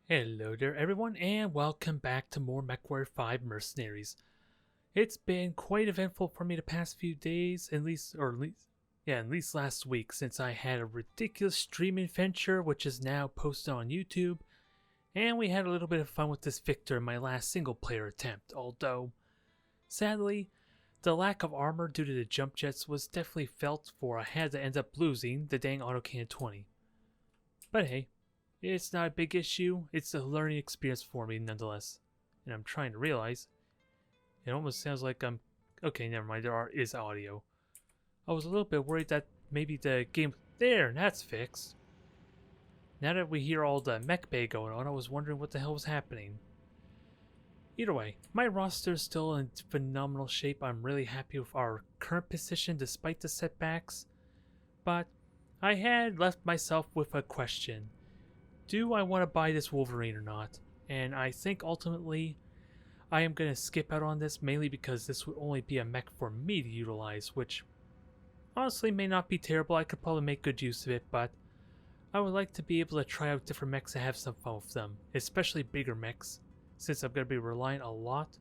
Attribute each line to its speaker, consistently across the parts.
Speaker 1: Hello there everyone and welcome back to more Mechwarrior 5 Mercenaries. It's been quite eventful for me the past few days, at least last week, since I had a ridiculous streaming venture which is now posted on YouTube, and we had a little bit of fun with this victor in my last single player attempt, although sadly the lack of armor due to the jump jets was definitely felt, for I had to end up losing the dang autocannon 20. But hey, it's not a big issue. It's a learning experience for me nonetheless. And I'm trying to realize, it almost sounds like I'm... Okay, never mind, is audio. I was a little bit worried that maybe the game... There, that's fixed. Now that we hear all the mech bay going on, I was wondering what the hell was happening. Either way, my roster is still in phenomenal shape. I'm really happy with our current position despite the setbacks. But I had left myself with a question. Do I want to buy this Wolverine or not? And I think ultimately I am going to skip out on this, mainly because this would only be a mech for me to utilize, which honestly may not be terrible. I could probably make good use of it, but I would like to be able to try out different mechs and have some fun with them, especially bigger mechs, since I'm going to be relying a lot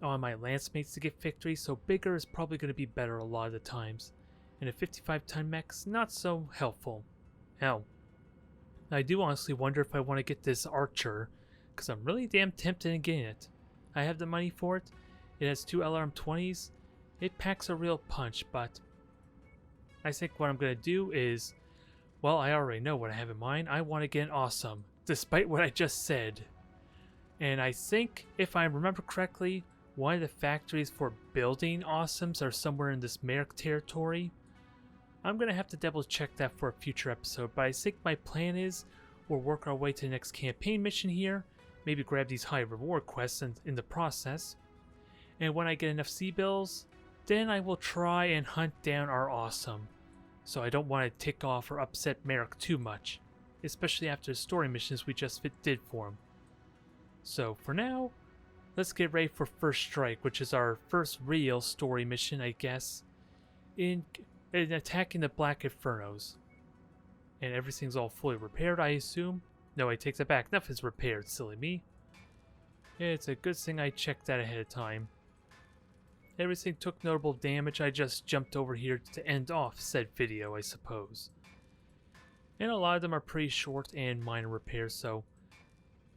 Speaker 1: on my lance mates to get victory, so bigger is probably going to be better a lot of the times. And a 55-ton mech's not so helpful. Hell, I do honestly wonder if I want to get this archer, because I'm really damn tempted in getting it. I have the money for it. It has 2 LRM-20s. It packs a real punch, but I think what I'm going to do is, well, I already know what I have in mind. I want to get an awesome, despite what I just said. And I think, if I remember correctly, one of the factories for building awesomes are somewhere in this Merrick territory. I'm going to have to double check that for a future episode, but I think my plan is we'll work our way to the next campaign mission here, maybe grab these high reward quests in the process, and when I get enough C-bills, then I will try and hunt down our awesome, so I don't want to tick off or upset Merrick too much, especially after the story missions we just did for him. So for now, let's get ready for First Strike, which is our first real story mission, I guess, in attacking the Black Infernos. And everything's all fully repaired, I assume. No, I take that back. Nothing's repaired, silly me. It's a good thing I checked that ahead of time. Everything took notable damage. I just jumped over here to end off said video, I suppose. And a lot of them are pretty short and minor repairs, so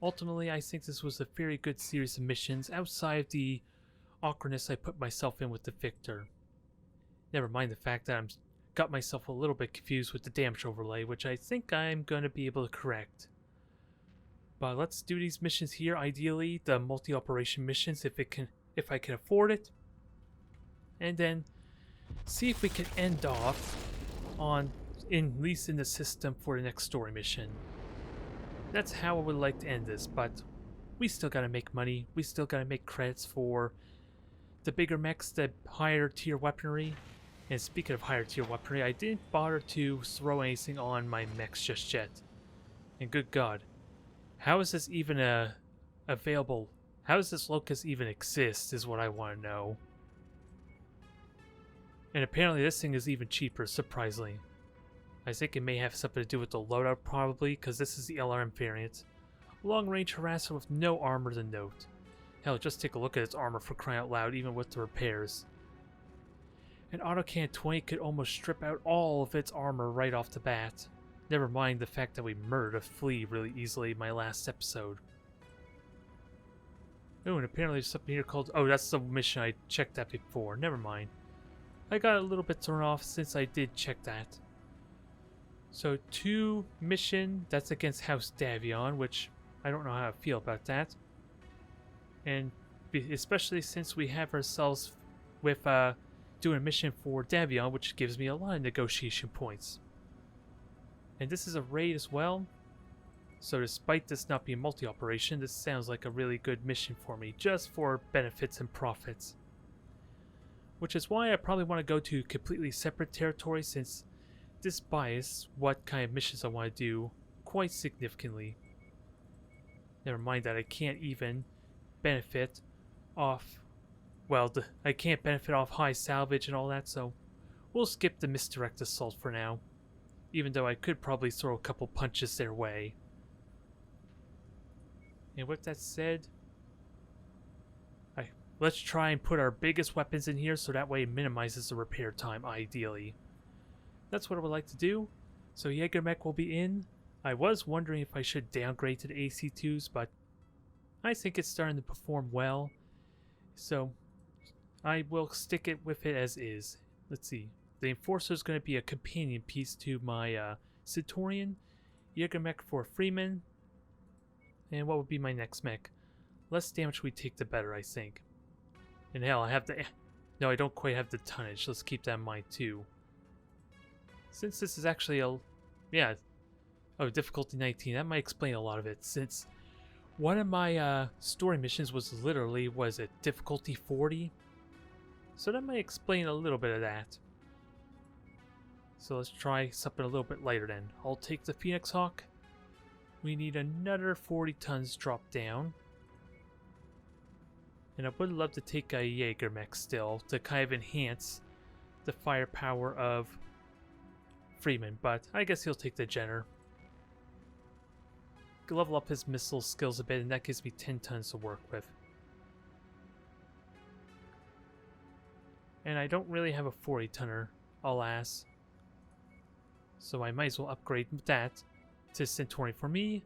Speaker 1: ultimately I think this was a very good series of missions outside of the awkwardness I put myself in with the Victor. Never mind the fact that I've got myself a little bit confused with the damage overlay, which I think I'm going to be able to correct. But let's do these missions here, ideally the multi-operation missions if I can afford it. And then see if we can end off on at least in the system for the next story mission. That's how I would like to end this, but we still got to make money. We still got to make credits for the bigger mechs, the higher tier weaponry. And speaking of higher tier weaponry, I didn't bother to throw anything on my mechs just yet. And good God, how is this even available? How does this locus even exist is what I want to know. And apparently this thing is even cheaper, surprisingly. I think it may have something to do with the loadout probably, because this is the LRM variant. Long range harasser with no armor to note. Hell, just take a look at its armor for crying out loud, even with the repairs. An autocannon 20 could almost strip out all of its armor right off the bat. Never mind the fact that we murdered a flea really easily in my last episode. Oh, and apparently there's something here called... Oh, that's the mission I checked that before. Never mind. I got a little bit thrown off since I did check that. So, 2 mission, that's against House Davion, which I don't know how I feel about that. And especially since we have ourselves with doing a mission for Davion, which gives me a lot of negotiation points. And this is a raid as well, so despite this not being multi-operation, this sounds like a really good mission for me, just for benefits and profits. Which is why I probably want to go to completely separate territory, since this bias what kind of missions I want to do quite significantly. Never mind that I can't even benefit off... Well, I can't benefit off high salvage and all that, so we'll skip the misdirect assault for now. Even though I could probably throw a couple punches their way. And with that said, let's try and put our biggest weapons in here so that way it minimizes the repair time, ideally. That's what I would like to do. So Jaeger mech will be in. I was wondering if I should downgrade to the AC2s, but I think it's starting to perform well. So I will stick it with it as is. Let's see. The Enforcer is going to be a companion piece to my Centurion. Jaeger mech for Freeman. And what would be my next mech? Less damage we take, the better, I think. And hell, I have the... No, I don't quite have the tonnage. Let's keep that in mind, too. Since this is actually a... Yeah. Oh, difficulty 19. That might explain a lot of it. Since one of my story missions was literally, was it difficulty 40? So that might explain a little bit of that. So let's try something a little bit lighter then. I'll take the Phoenix Hawk. We need another 40 tons drop down. And I would love to take a Jaeger mech still to kind of enhance the firepower of Freeman, but I guess he'll take the Jenner. Level up his missile skills a bit, and that gives me 10 tons to work with. And I don't really have a 40 tonner, alas. So I might as well upgrade that to Centurion for me.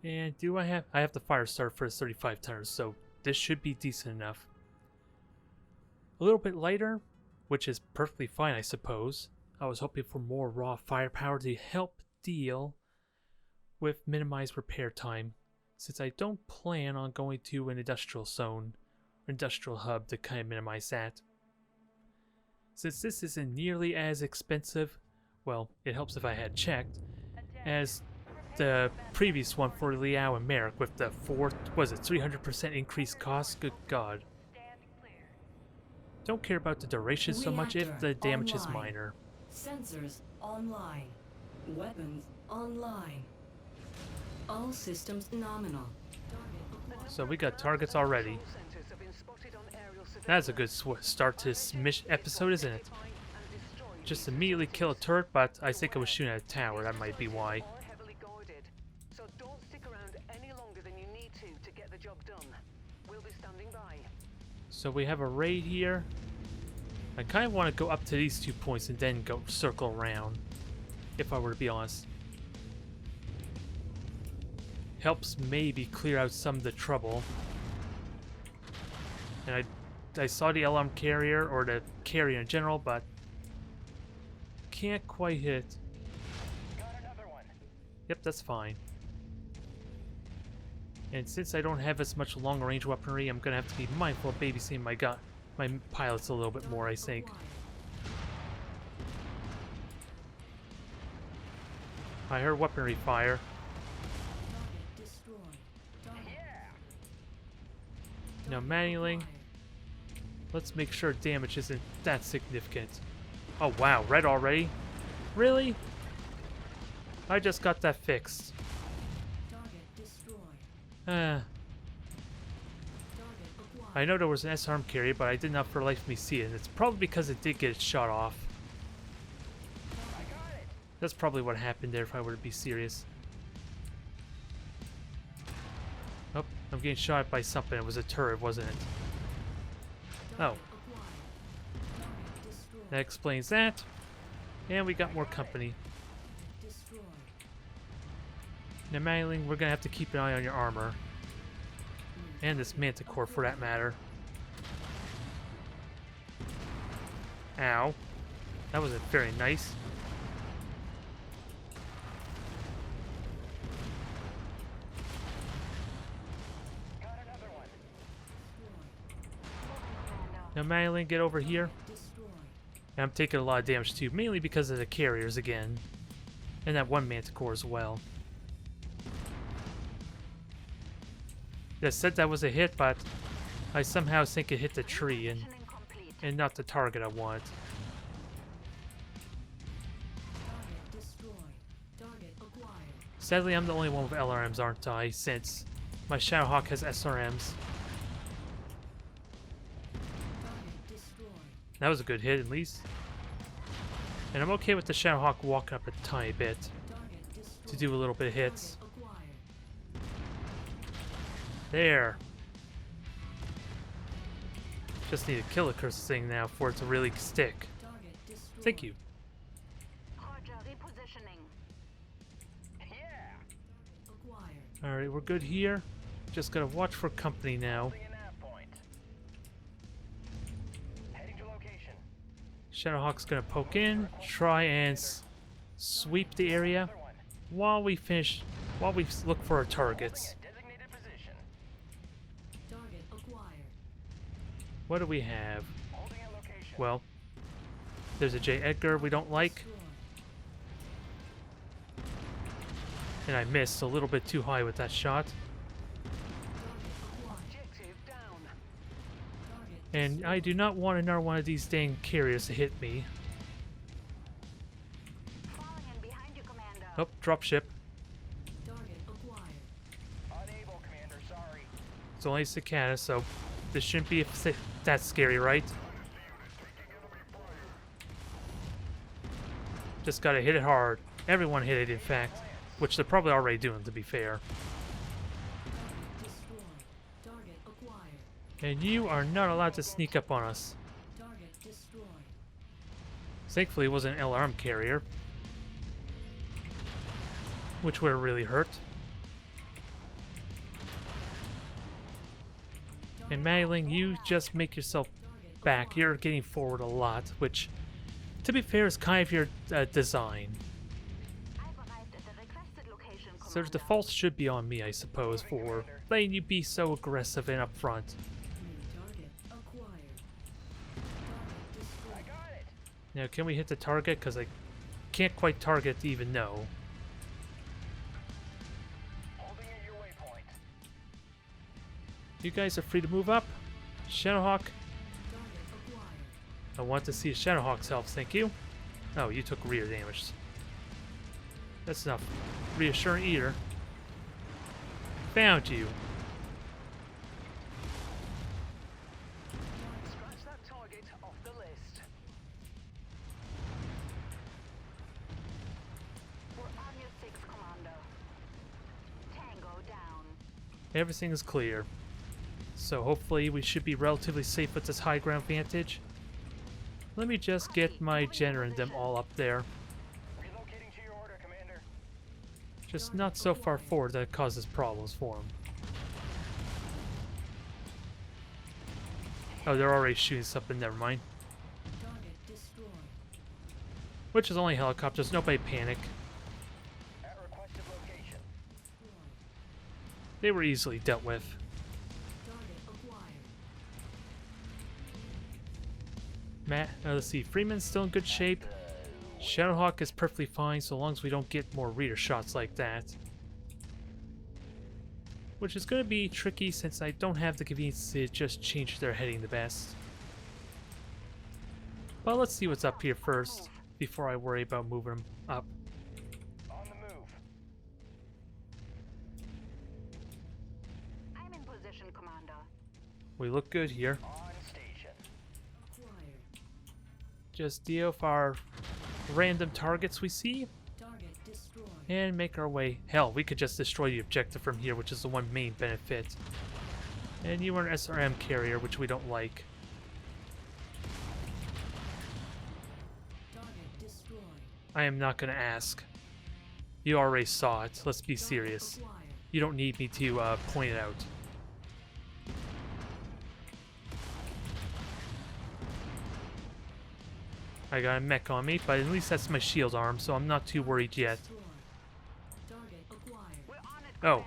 Speaker 1: And do I have the fire starter for 35 tonners, so this should be decent enough. A little bit lighter, which is perfectly fine, I suppose. I was hoping for more raw firepower to help deal with minimized repair time, since I don't plan on going to an industrial zone or industrial hub to kind of minimize that. Since this isn't nearly as expensive, well, it helps if I had checked, as the previous one for Liao and Merrick with the 300% increased cost? Good God. Don't care about the duration so much if the damage is minor.
Speaker 2: Sensors online. Weapons online. All systems nominal.
Speaker 1: So we got targets already. That's a good start to this episode, isn't it? Just immediately kill a turret, but I think I was shooting at a tower. That might be why. So we have a raid here. I kind of want to go up to these 2 points and then go circle around, if I were to be honest. Helps maybe clear out some of the trouble. And I saw the LM carrier, or the carrier in general, but can't quite hit.
Speaker 3: Got another one.
Speaker 1: Yep, that's fine. And since I don't have as much long range weaponry, I'm gonna have to be mindful of babysitting my pilots a little bit more, I think. I heard weaponry fire. Now manualing. Let's make sure damage isn't that significant. Oh wow, red already? Really? I just got that fixed. I know there was an S-arm carrier, but I did not for the life of me see it. And it's probably because it did get its shot off. That's probably what happened there if I were to be serious. Oh, I'm getting shot by something. It was a turret, wasn't it? Oh. That explains that. And we got more company. Now, Mangling, we're gonna have to keep an eye on your armor. And this Manticore, for that matter. Ow. That wasn't very nice. Now, Mangling, get over here. And I'm taking a lot of damage too, mainly because of the carriers again. And that one Manticore as well. They said that was a hit, but I somehow think it hit the tree and not the target I want. Sadly, I'm the only one with LRMs, aren't I? Since my Shadowhawk has SRMs. That was a good hit, at least. And I'm okay with the Shadowhawk walking up a tiny bit to do a little bit of hits. There. Just need to kill the cursed thing now for it to really stick.
Speaker 2: Target destroyed.
Speaker 1: Thank you.
Speaker 4: Roger, repositioning.
Speaker 3: Yeah!
Speaker 2: Acquired.
Speaker 1: Alright, we're good here. Just gotta watch for company now.
Speaker 3: Holding a nav point. Heading to location.
Speaker 1: Shadowhawk's gonna poke in, try and sweep the area
Speaker 3: Another one.
Speaker 1: while we look for our targets.
Speaker 3: Holding a designated position.
Speaker 2: Target acquired.
Speaker 1: What do we have?
Speaker 3: Holding a location.
Speaker 1: Well, there's a J. Edgar we don't like,
Speaker 2: Destroyed.
Speaker 1: and I missed a little bit too high with that shot.
Speaker 2: Target acquired.
Speaker 3: Objective down.
Speaker 2: Target
Speaker 1: And I do not want another one of these dang carriers to hit me.
Speaker 4: Falling in behind you, Commander.
Speaker 1: Oh, dropship.
Speaker 2: Target acquired.
Speaker 3: Unable, Commander. Sorry.
Speaker 1: It's only a cicada, so this shouldn't be that scary, right? Just gotta hit it hard. Everyone hit it, in fact. Which they're probably already doing, to be fair.
Speaker 2: Target destroyed. Target acquired.
Speaker 1: And you are not allowed to sneak up on us.
Speaker 2: Target destroyed.
Speaker 1: Thankfully, it wasn't an LRM carrier. Which would have really hurt. And Madeline, you just make yourself back. You're getting forward a lot, which, to be fair, is kind of your design.
Speaker 4: I've arrived at the requested location,
Speaker 1: So the
Speaker 4: Commander.
Speaker 1: default should be on me, I suppose, for letting you be so aggressive and upfront.
Speaker 2: New target acquired. Target destroyed.
Speaker 3: I got it.
Speaker 1: Now, can we hit the target? Because I can't quite target to even know.
Speaker 3: Holding at your waypoint.
Speaker 1: You guys are free to move up. Shadowhawk,
Speaker 2: Target acquired.
Speaker 1: I want to see Shadowhawk's health, thank you. Oh, you took rear damage. That's enough. Reassuring ear. Found you.
Speaker 3: Scratch that target off the list.
Speaker 4: We're on your 6, Commander. Tango down.
Speaker 1: Everything is clear. So hopefully we should be relatively safe with this high ground vantage. Let me just get my Jenner and them all up there.
Speaker 3: Relocating to your order, Commander.
Speaker 1: Just not so far forward that it causes problems for them. Oh, they're already shooting something, never mind.
Speaker 2: Target destroyed.
Speaker 1: Which is only helicopters, nobody panic.
Speaker 3: At requested location.
Speaker 1: They were easily dealt with.
Speaker 2: Target acquired.
Speaker 1: Matt, let's see, Freeman's still in good shape. Shadowhawk is perfectly fine so long as we don't get more rear shots like that. Which is going to be tricky since I don't have the convenience to just change their heading the best. But let's see what's up here first before I worry about moving them up.
Speaker 3: On the move.
Speaker 4: I'm in position, Commander.
Speaker 1: We look good here.
Speaker 3: On station.
Speaker 2: Acquired.
Speaker 1: Just deal with our random targets we see
Speaker 2: Target destroyed.
Speaker 1: and make our way. Hell, we could just destroy the objective from here, which is the one main benefit. And you are an SRM carrier, which we don't like.
Speaker 2: Target destroyed.
Speaker 1: I am not going to ask. You already saw it. Let's be
Speaker 2: Target
Speaker 1: serious.
Speaker 2: acquired.
Speaker 1: You don't need me to point it out. I got a mech on me, but at least that's my shield arm, so I'm not too worried yet.
Speaker 2: Destroyed. Target acquired.
Speaker 4: We're on it,
Speaker 1: Oh,
Speaker 4: Commander.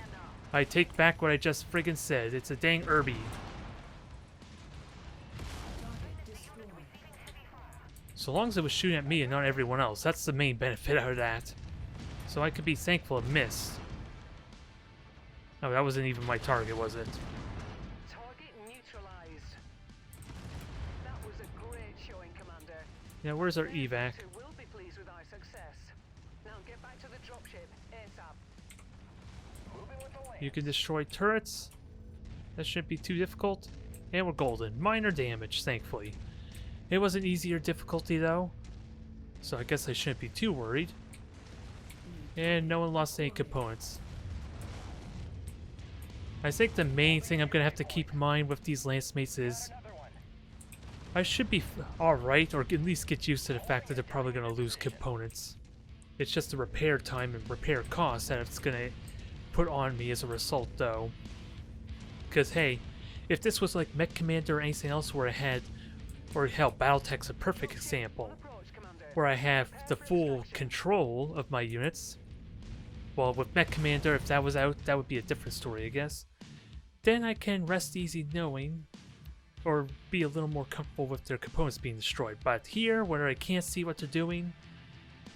Speaker 1: I take back what I just friggin' said. It's a dang Irby.
Speaker 2: Target destroyed.
Speaker 1: So long as it was shooting at me and not everyone else, that's the main benefit out of that. So I could be thankful it missed. Oh, that wasn't even my target, was it?
Speaker 3: Target neutralized. That was a great showing, Commander.
Speaker 1: Yeah, where's our evac?
Speaker 3: Who will be pleased with our success. Now get back to the dropship ASAP. Moving with the lane.
Speaker 1: You can destroy turrets. That shouldn't be too difficult. And we're golden. Minor damage, thankfully. It was an easier difficulty, though. So I guess I shouldn't be too worried. And no one lost any components. I think the main thing I'm gonna have to keep in mind with these lance mates is I should be alright, or at least get used to the fact that they're probably gonna lose components. It's just the repair time and repair costs that it's gonna put on me as a result, though. Because hey, if this was like Mech Commander or anything else where I had, or hell, Battletech's a perfect example, where I have the full control of my units. Well, with Mech Commander, if that was out, that would be a different story, I guess. Then I can rest easy knowing, or be a little more comfortable with their components being destroyed. But here, where I can't see what they're doing,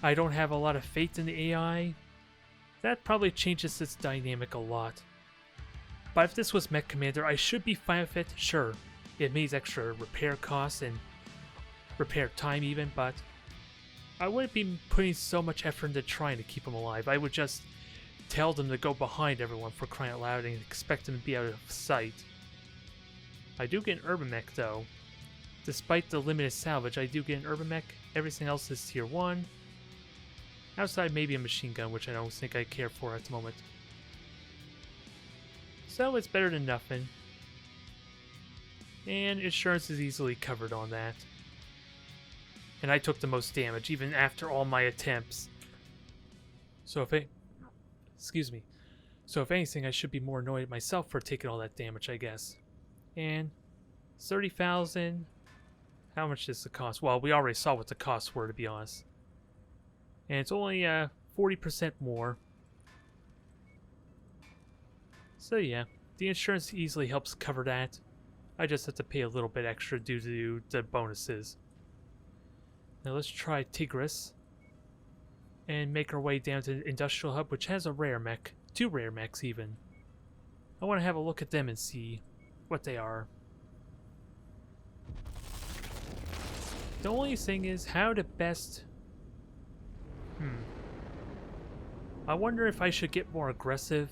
Speaker 1: I don't have a lot of faith in the AI, that probably changes its dynamic a lot. But if this was Mech Commander, I should be fine with it. Sure, it means extra repair costs and repair time even, but I wouldn't be putting so much effort into trying to keep them alive. I would just tell them to go behind everyone, for crying out loud, and expect them to be out of sight. I do get an Urban Mech though. Despite the limited salvage, I do get an Urban Mech. Everything else is tier 1. Outside maybe a machine gun, which I don't think I care for at the moment. So it's better than nothing. And insurance is easily covered on that. And I took the most damage, even after all my attempts. So if anything, I should be more annoyed at myself for taking all that damage, I guess. And 30,000. How much does the cost? Well, we already saw what the costs were, to be honest. And it's only 40% more. So yeah, the insurance easily helps cover that. I just have to pay a little bit extra due to the bonuses. Now let's try Tigris. And make our way down to the Industrial Hub, which has a rare mech. 2 rare mechs even. I want to have a look at them and see what they are. The only thing is how to best... I wonder if I should get more aggressive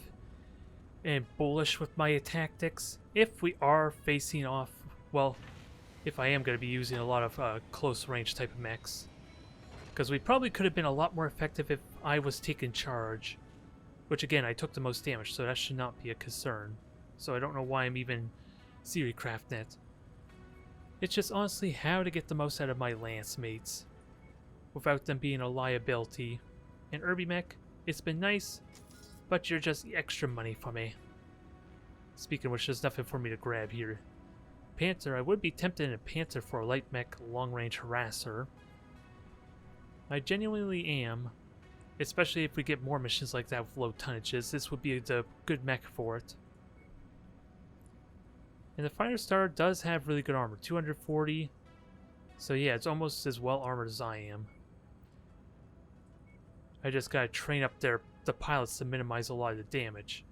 Speaker 1: and bullish with my tactics if we are facing off, well, if I am going to be using a lot of close range type of mechs. Because we probably could have been a lot more effective if I was taking charge. Which again, I took the most damage, so that should not be a concern. So I don't know why I'm even theory crafting it. It's just honestly how to get the most out of my lance mates without them being a liability. And Irby Mech, it's been nice, but you're just extra money for me. Speaking of which, there's nothing for me to grab here. Panther, I would be tempted in a Panther for a light mech long-range harasser. I genuinely am. Especially if we get more missions like that with low tonnages, this would be the good mech for it. And the Firestar does have really good armor, 240. So yeah, it's almost as well armored as I am. I just gotta train up the pilots to minimize a lot of the damage.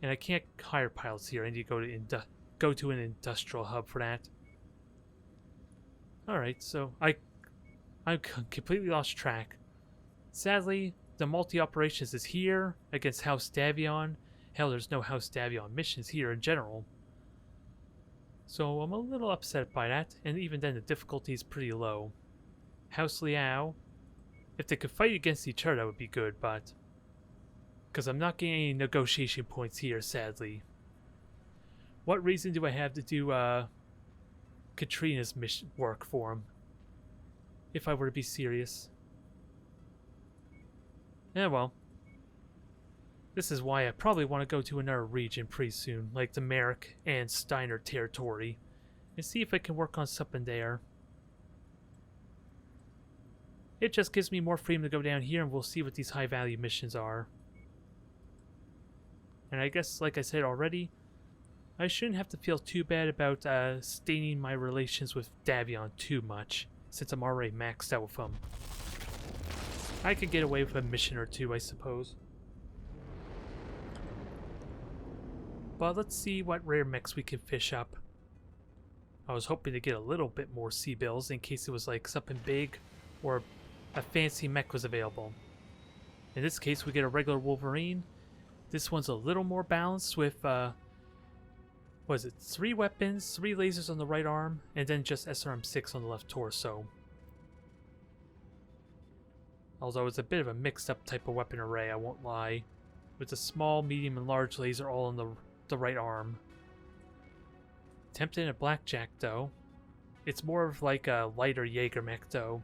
Speaker 1: And I can't hire pilots here. I need to go to an industrial hub for that. Alright, so I completely lost track. Sadly, the multi-operations is here against House Davion. Hell, there's no House Davion missions here in general. So I'm a little upset by that, and even then the difficulty is pretty low. House Liao, if they could fight against each other that would be good, but... because I'm not getting any negotiation points here, sadly. What reason do I have to do Katrina's mission work for him? If I were to be serious. Yeah, well. This is why I probably want to go to another region pretty soon, like the Merrick and Steiner territory, and see if I can work on something there. It just gives me more freedom to go down here, and we'll see what these high-value missions are. And I guess, like I said already, I shouldn't have to feel too bad about staining my relations with Davion too much, since I'm already maxed out with him. I could get away with a mission or two, I suppose. But let's see what rare mechs we can fish up. I was hoping to get a little bit more sea bills in case it was like something big or a fancy mech was available. In this case, we get a regular Wolverine. This one's a little more balanced with, what is it, 3 weapons, 3 lasers on the right arm, and then just SRM-6 on the left torso. Although it's a bit of a mixed up type of weapon array, I won't lie. With a small, medium, and large laser all on the the right arm. Tempted in a blackjack though. It's more of like a lighter Jaeger mech though.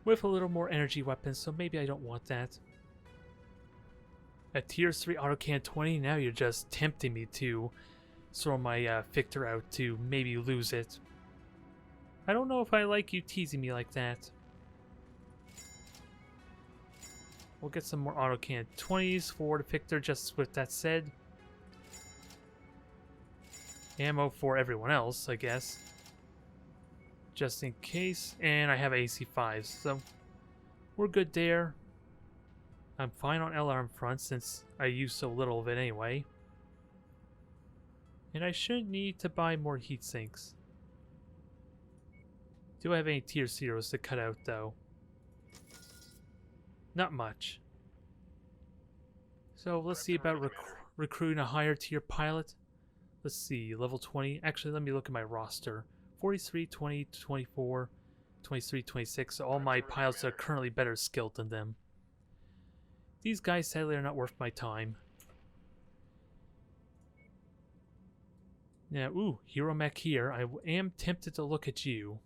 Speaker 1: With a little more energy weapons, so maybe I don't want that. A tier 3 autocan 20, now you're just tempting me to throw my Victor out to maybe lose it. I don't know if I like you teasing me like that. We'll get some more autocan 20s for the Victor, just with that said. Ammo for everyone else, I guess. Just in case. And I have AC5s, so we're good there. I'm fine on LRM front since I use so little of it anyway. And I shouldn't need to buy more heat sinks. Do I have any tier 0s to cut out though? Not much. So let's see about recruiting a higher tier pilot. Let's see, level 20. Actually, let me look at my roster. 43, 20, 24, 23, 26. So all my pilots are currently better skilled than them. These guys sadly are not worth my time. Now, ooh, Hero Mech here. I am tempted to look at you.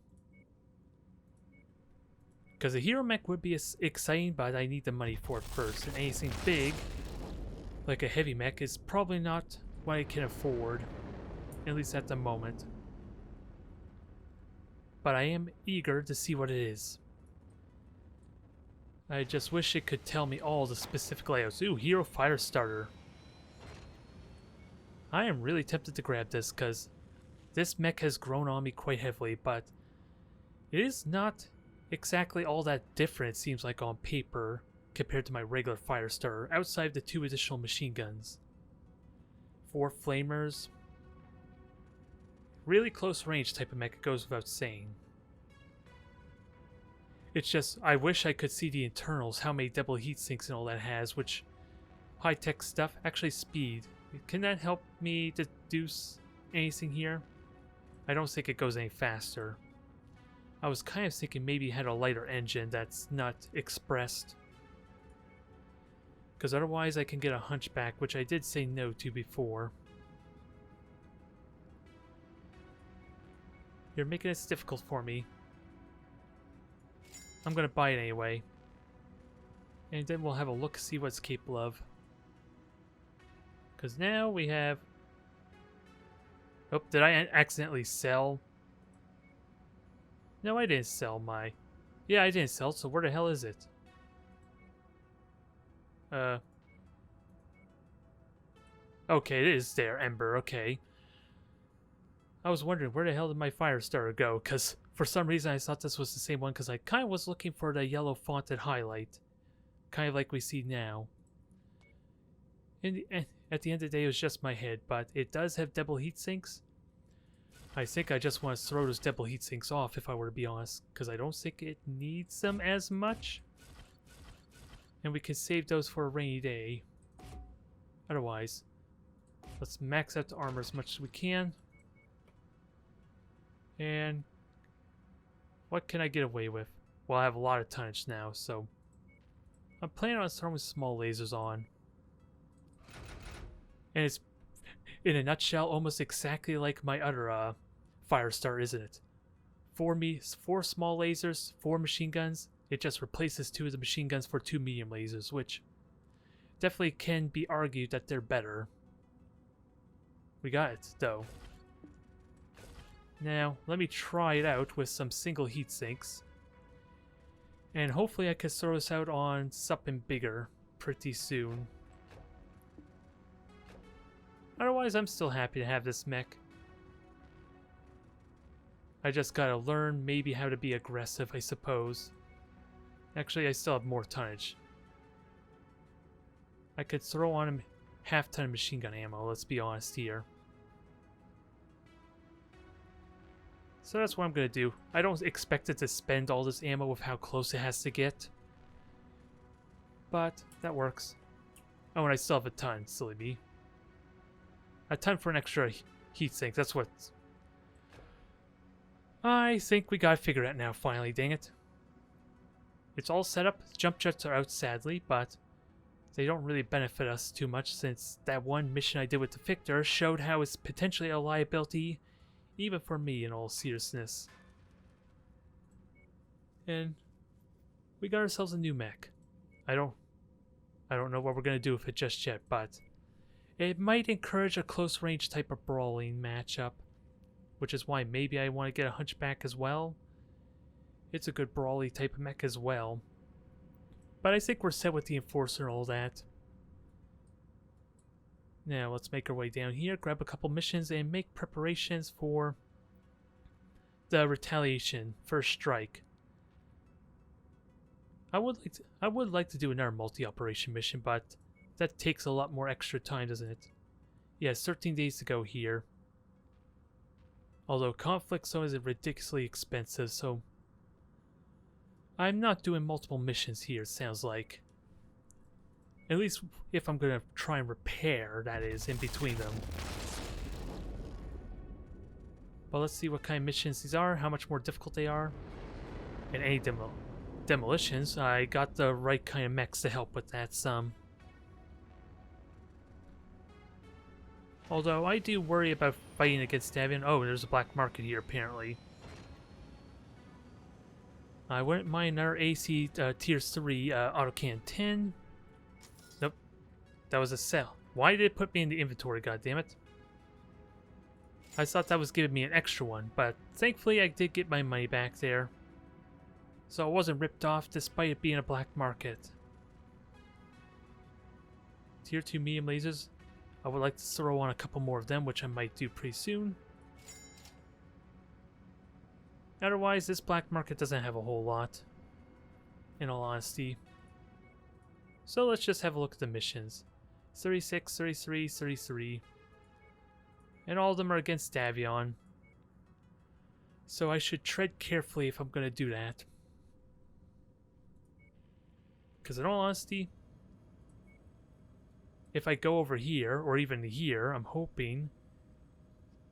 Speaker 1: Because a Hero Mech would be exciting, but I need the money for it first. And anything big, like a Heavy Mech, is probably not what I can afford. At least at the moment. But I am eager to see what it is. I just wish it could tell me all the specific layouts. Ooh, Hero Fighter Starter. I am really tempted to grab this because this mech has grown on me quite heavily, but it is not exactly all that different, it seems like, on paper compared to my regular Fighter Starter, outside the 2 additional machine guns. 4 flamers. Really close range type of mech, it goes without saying. It's just, I wish I could see the internals, how many double heat sinks and all that has, which high-tech stuff, actually speed. Can that help me deduce anything here? I don't think it goes any faster. I was kind of thinking maybe it had a lighter engine that's not expressed. Because otherwise I can get a hunchback, which I did say no to before. You're making this difficult for me. I'm gonna buy it anyway. And then we'll have a look, see what it's capable of. Because now we have... Oh, did I accidentally sell? No, I didn't sell my... Yeah, I didn't sell, so where the hell is it? Okay, it is there, Ember, okay. I was wondering, where the hell did my fire starter go? Because for some reason I thought this was the same one, because I kind of was looking for the yellow fonted highlight. Kind of like we see now. At the end of the day, it was just my head, but it does have double heat sinks. I think I just want to throw those double heat sinks off, if I were to be honest, because I don't think it needs them as much. And we can save those for a rainy day. Otherwise, let's max out the armor as much as we can. And what can I get away with? Well, I have a lot of tonnage now, so I'm planning on throwing small lasers on. And it's, in a nutshell, almost exactly like my other Firestar, isn't it? 4 small lasers, 4 machine guns. It just replaces 2 of the machine guns for 2 medium lasers, which definitely can be argued that they're better. We got it, though. Now, let me try it out with some single heat sinks. And hopefully I can throw this out on something bigger pretty soon. Otherwise, I'm still happy to have this mech. I just gotta learn maybe how to be aggressive, I suppose. Actually, I still have more tonnage. I could throw on him half-ton machine gun ammo, let's be honest here. So that's what I'm gonna do. I don't expect it to spend all this ammo with how close it has to get. But that works. Oh, and I still have a ton, silly me. A ton for an extra heat sink, that's what... I think we got it figured out now, finally, dang it. It's all set up. Jump jets are out, sadly, but They don't really benefit us too much since that one mission I did with the Victor showed how it's potentially a liability even for me in all seriousness. And we got ourselves a new mech. I don't know what we're gonna do with it just yet, but it might encourage a close range type of brawling matchup, which is why maybe I want to get a Hunchback as well. It's a good brawly type of mech as well. But I think we're set with the Enforcer and all that. Now let's make our way down here, grab a couple missions, and make preparations for the retaliation, first strike. I would like to do another multi-operation mission, but that takes a lot more extra time, doesn't it? Yes, 13 days to go here. Although conflict zone is ridiculously expensive, so I'm not doing multiple missions here, it sounds like. At least if I'm going to try and repair, that is, in between them. But let's see what kind of missions these are, how much more difficult they are. And any demolitions, I got the right kind of mechs to help with that some. Although I do worry about fighting against Davion. Oh, there's a black market here apparently. I wouldn't mind our AC tier 3 autocan 10. Nope. That was a sell. Why did it put me in the inventory, goddammit? I thought that was giving me an extra one, but thankfully I did get my money back there. So I wasn't ripped off despite it being a black market. Tier 2 medium lasers. I would like to throw on a couple more of them, which I might do pretty soon. Otherwise, this black market doesn't have a whole lot, in all honesty. So let's just have a look at the missions. 36, 33, 33. And all of them are against Davion. So I should tread carefully if I'm going to do that. Because in all honesty, if I go over here, or even here, I'm hoping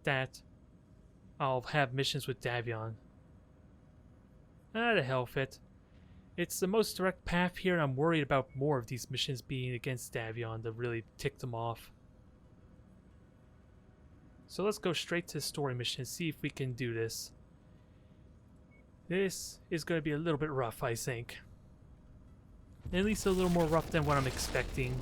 Speaker 1: that I'll have missions with Davion. The hell with it. It's the most direct path here, and I'm worried about more of these missions being against Davion to really tick them off. So let's go straight to the story mission and see if we can do this. This is going to be a little bit rough, I think. At least a little more rough than what I'm expecting.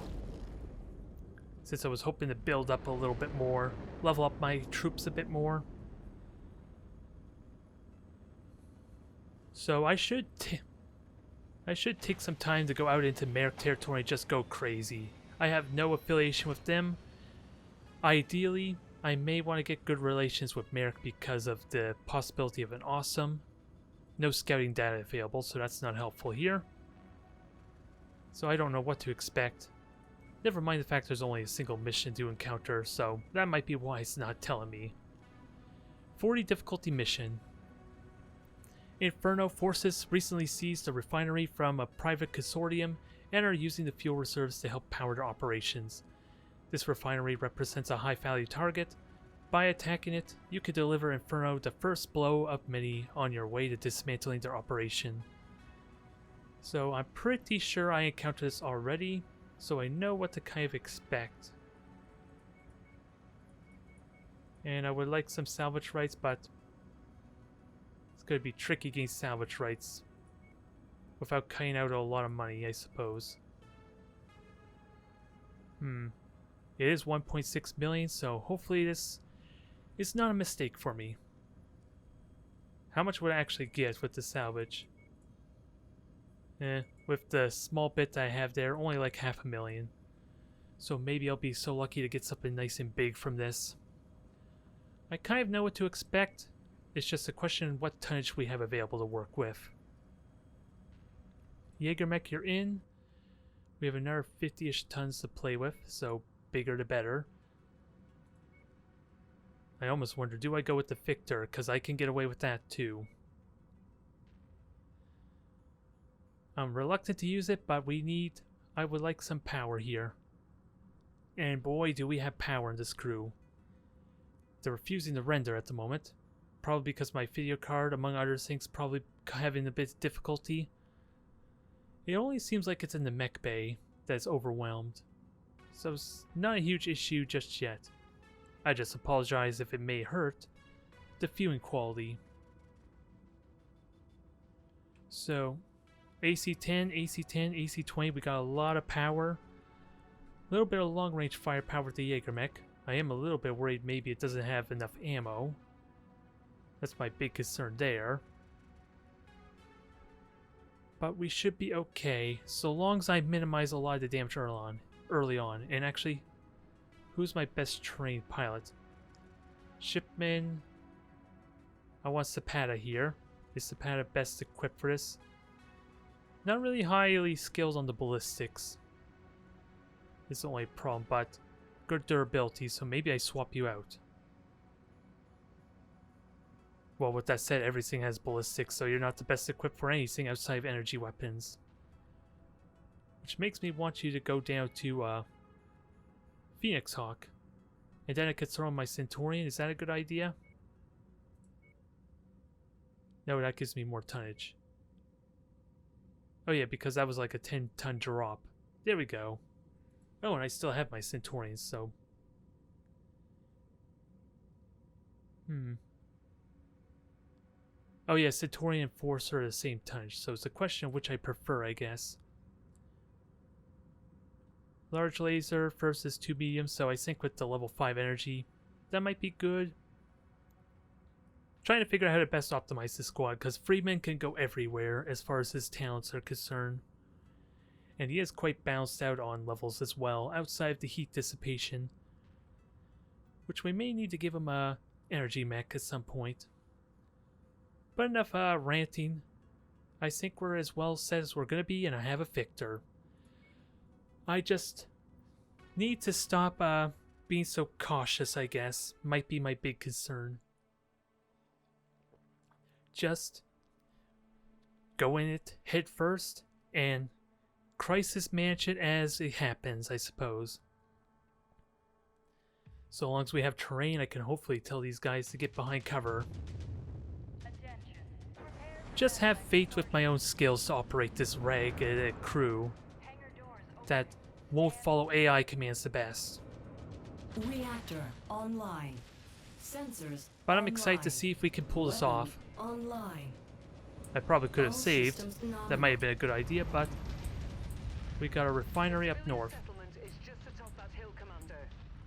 Speaker 1: Since I was hoping to build up a little bit more, level up my troops a bit more. So I should take some time to go out into Merrick territory and just go crazy. I have no affiliation with them. Ideally, I may want to get good relations with Merrick because of the possibility of an awesome. No scouting data available, so that's not helpful here. So I don't know what to expect. Never mind the fact there's only a single mission to encounter, so that might be why it's not telling me. 40 difficulty mission. Inferno forces recently seized a refinery from a private consortium and are using the fuel reserves to help power their operations. This refinery represents a high-value target. By attacking it, you could deliver Inferno the first blow of many on your way to dismantling their operation. So I'm pretty sure I encountered this already, so I know what to kind of expect. And I would like some salvage rights, but it's going to be tricky getting salvage rights without cutting out a lot of money, I suppose. It is 1.6 million, so hopefully this is not a mistake for me. How much would I actually get with the salvage? With the small bit that I have there, only like 500,000. So maybe I'll be so lucky to get something nice and big from this. I kind of know what to expect. It's just a question of what tonnage we have available to work with. Jägermech, you're in. We have another 50-ish tons to play with, so bigger the better. I almost wonder, do I go with the Victor? Because I can get away with that too. I'm reluctant to use it, but I would like some power here. And boy, do we have power in this crew. They're refusing to render at the moment. Probably because my video card, among other things, probably having a bit of difficulty. It only seems like it's in the mech bay. that's overwhelmed. So it's not a huge issue just yet. I just apologize if it may hurt the viewing quality. So, AC-10, AC-10, AC-20, we got a lot of power. A little bit of long-range firepower with the Jaeger mech. I am a little bit worried maybe it doesn't have enough ammo. That's my big concern there. But we should be okay, so long as I minimize a lot of the damage early on. And actually, who's my best trained pilot? Shipman. I want Zapata here. Is Zapata best equipped for this? Not really highly skilled on the ballistics. It's the only problem, but good durability, so maybe I swap you out. Well, with that said, everything has ballistics, so you're not the best equipped for anything outside of energy weapons. Which makes me want you to go down to Phoenix Hawk. And then I could throw in my Centurion. Is that a good idea? No, that gives me more tonnage. Oh yeah, because that was like a 10-ton drop. There we go. Oh, and I still have my Centurions, so... Oh yeah, Centurion and Force are the same tonnage, so it's a question of which I prefer, I guess. Large laser versus 2 medium, so I think with the level 5 energy, that might be good. Trying to figure out how to best optimize this squad, because Freeman can go everywhere as far as his talents are concerned. And he is quite balanced out on levels as well, outside of the heat dissipation. Which we may need to give him a energy mech at some point. But enough ranting. I think we're as well set as we're going to be, and I have a Victor. I just need to stop being so cautious, I guess. Might be my big concern. Just go in it head first and crisis manage it as it happens, I suppose. So long as we have terrain, I can hopefully tell these guys to get behind cover. Just have faith with my own skills to operate this ragged crew that won't follow AI commands the best.
Speaker 2: Reactor online. Sensors.
Speaker 1: But I'm excited to see if we can pull this off.
Speaker 2: Online.
Speaker 1: I probably could have
Speaker 2: All
Speaker 1: saved.
Speaker 2: systems
Speaker 1: That
Speaker 2: nominal.
Speaker 1: might have been a good idea, but we got a refinery up north.
Speaker 3: Settlement is just atop that hill, Commander.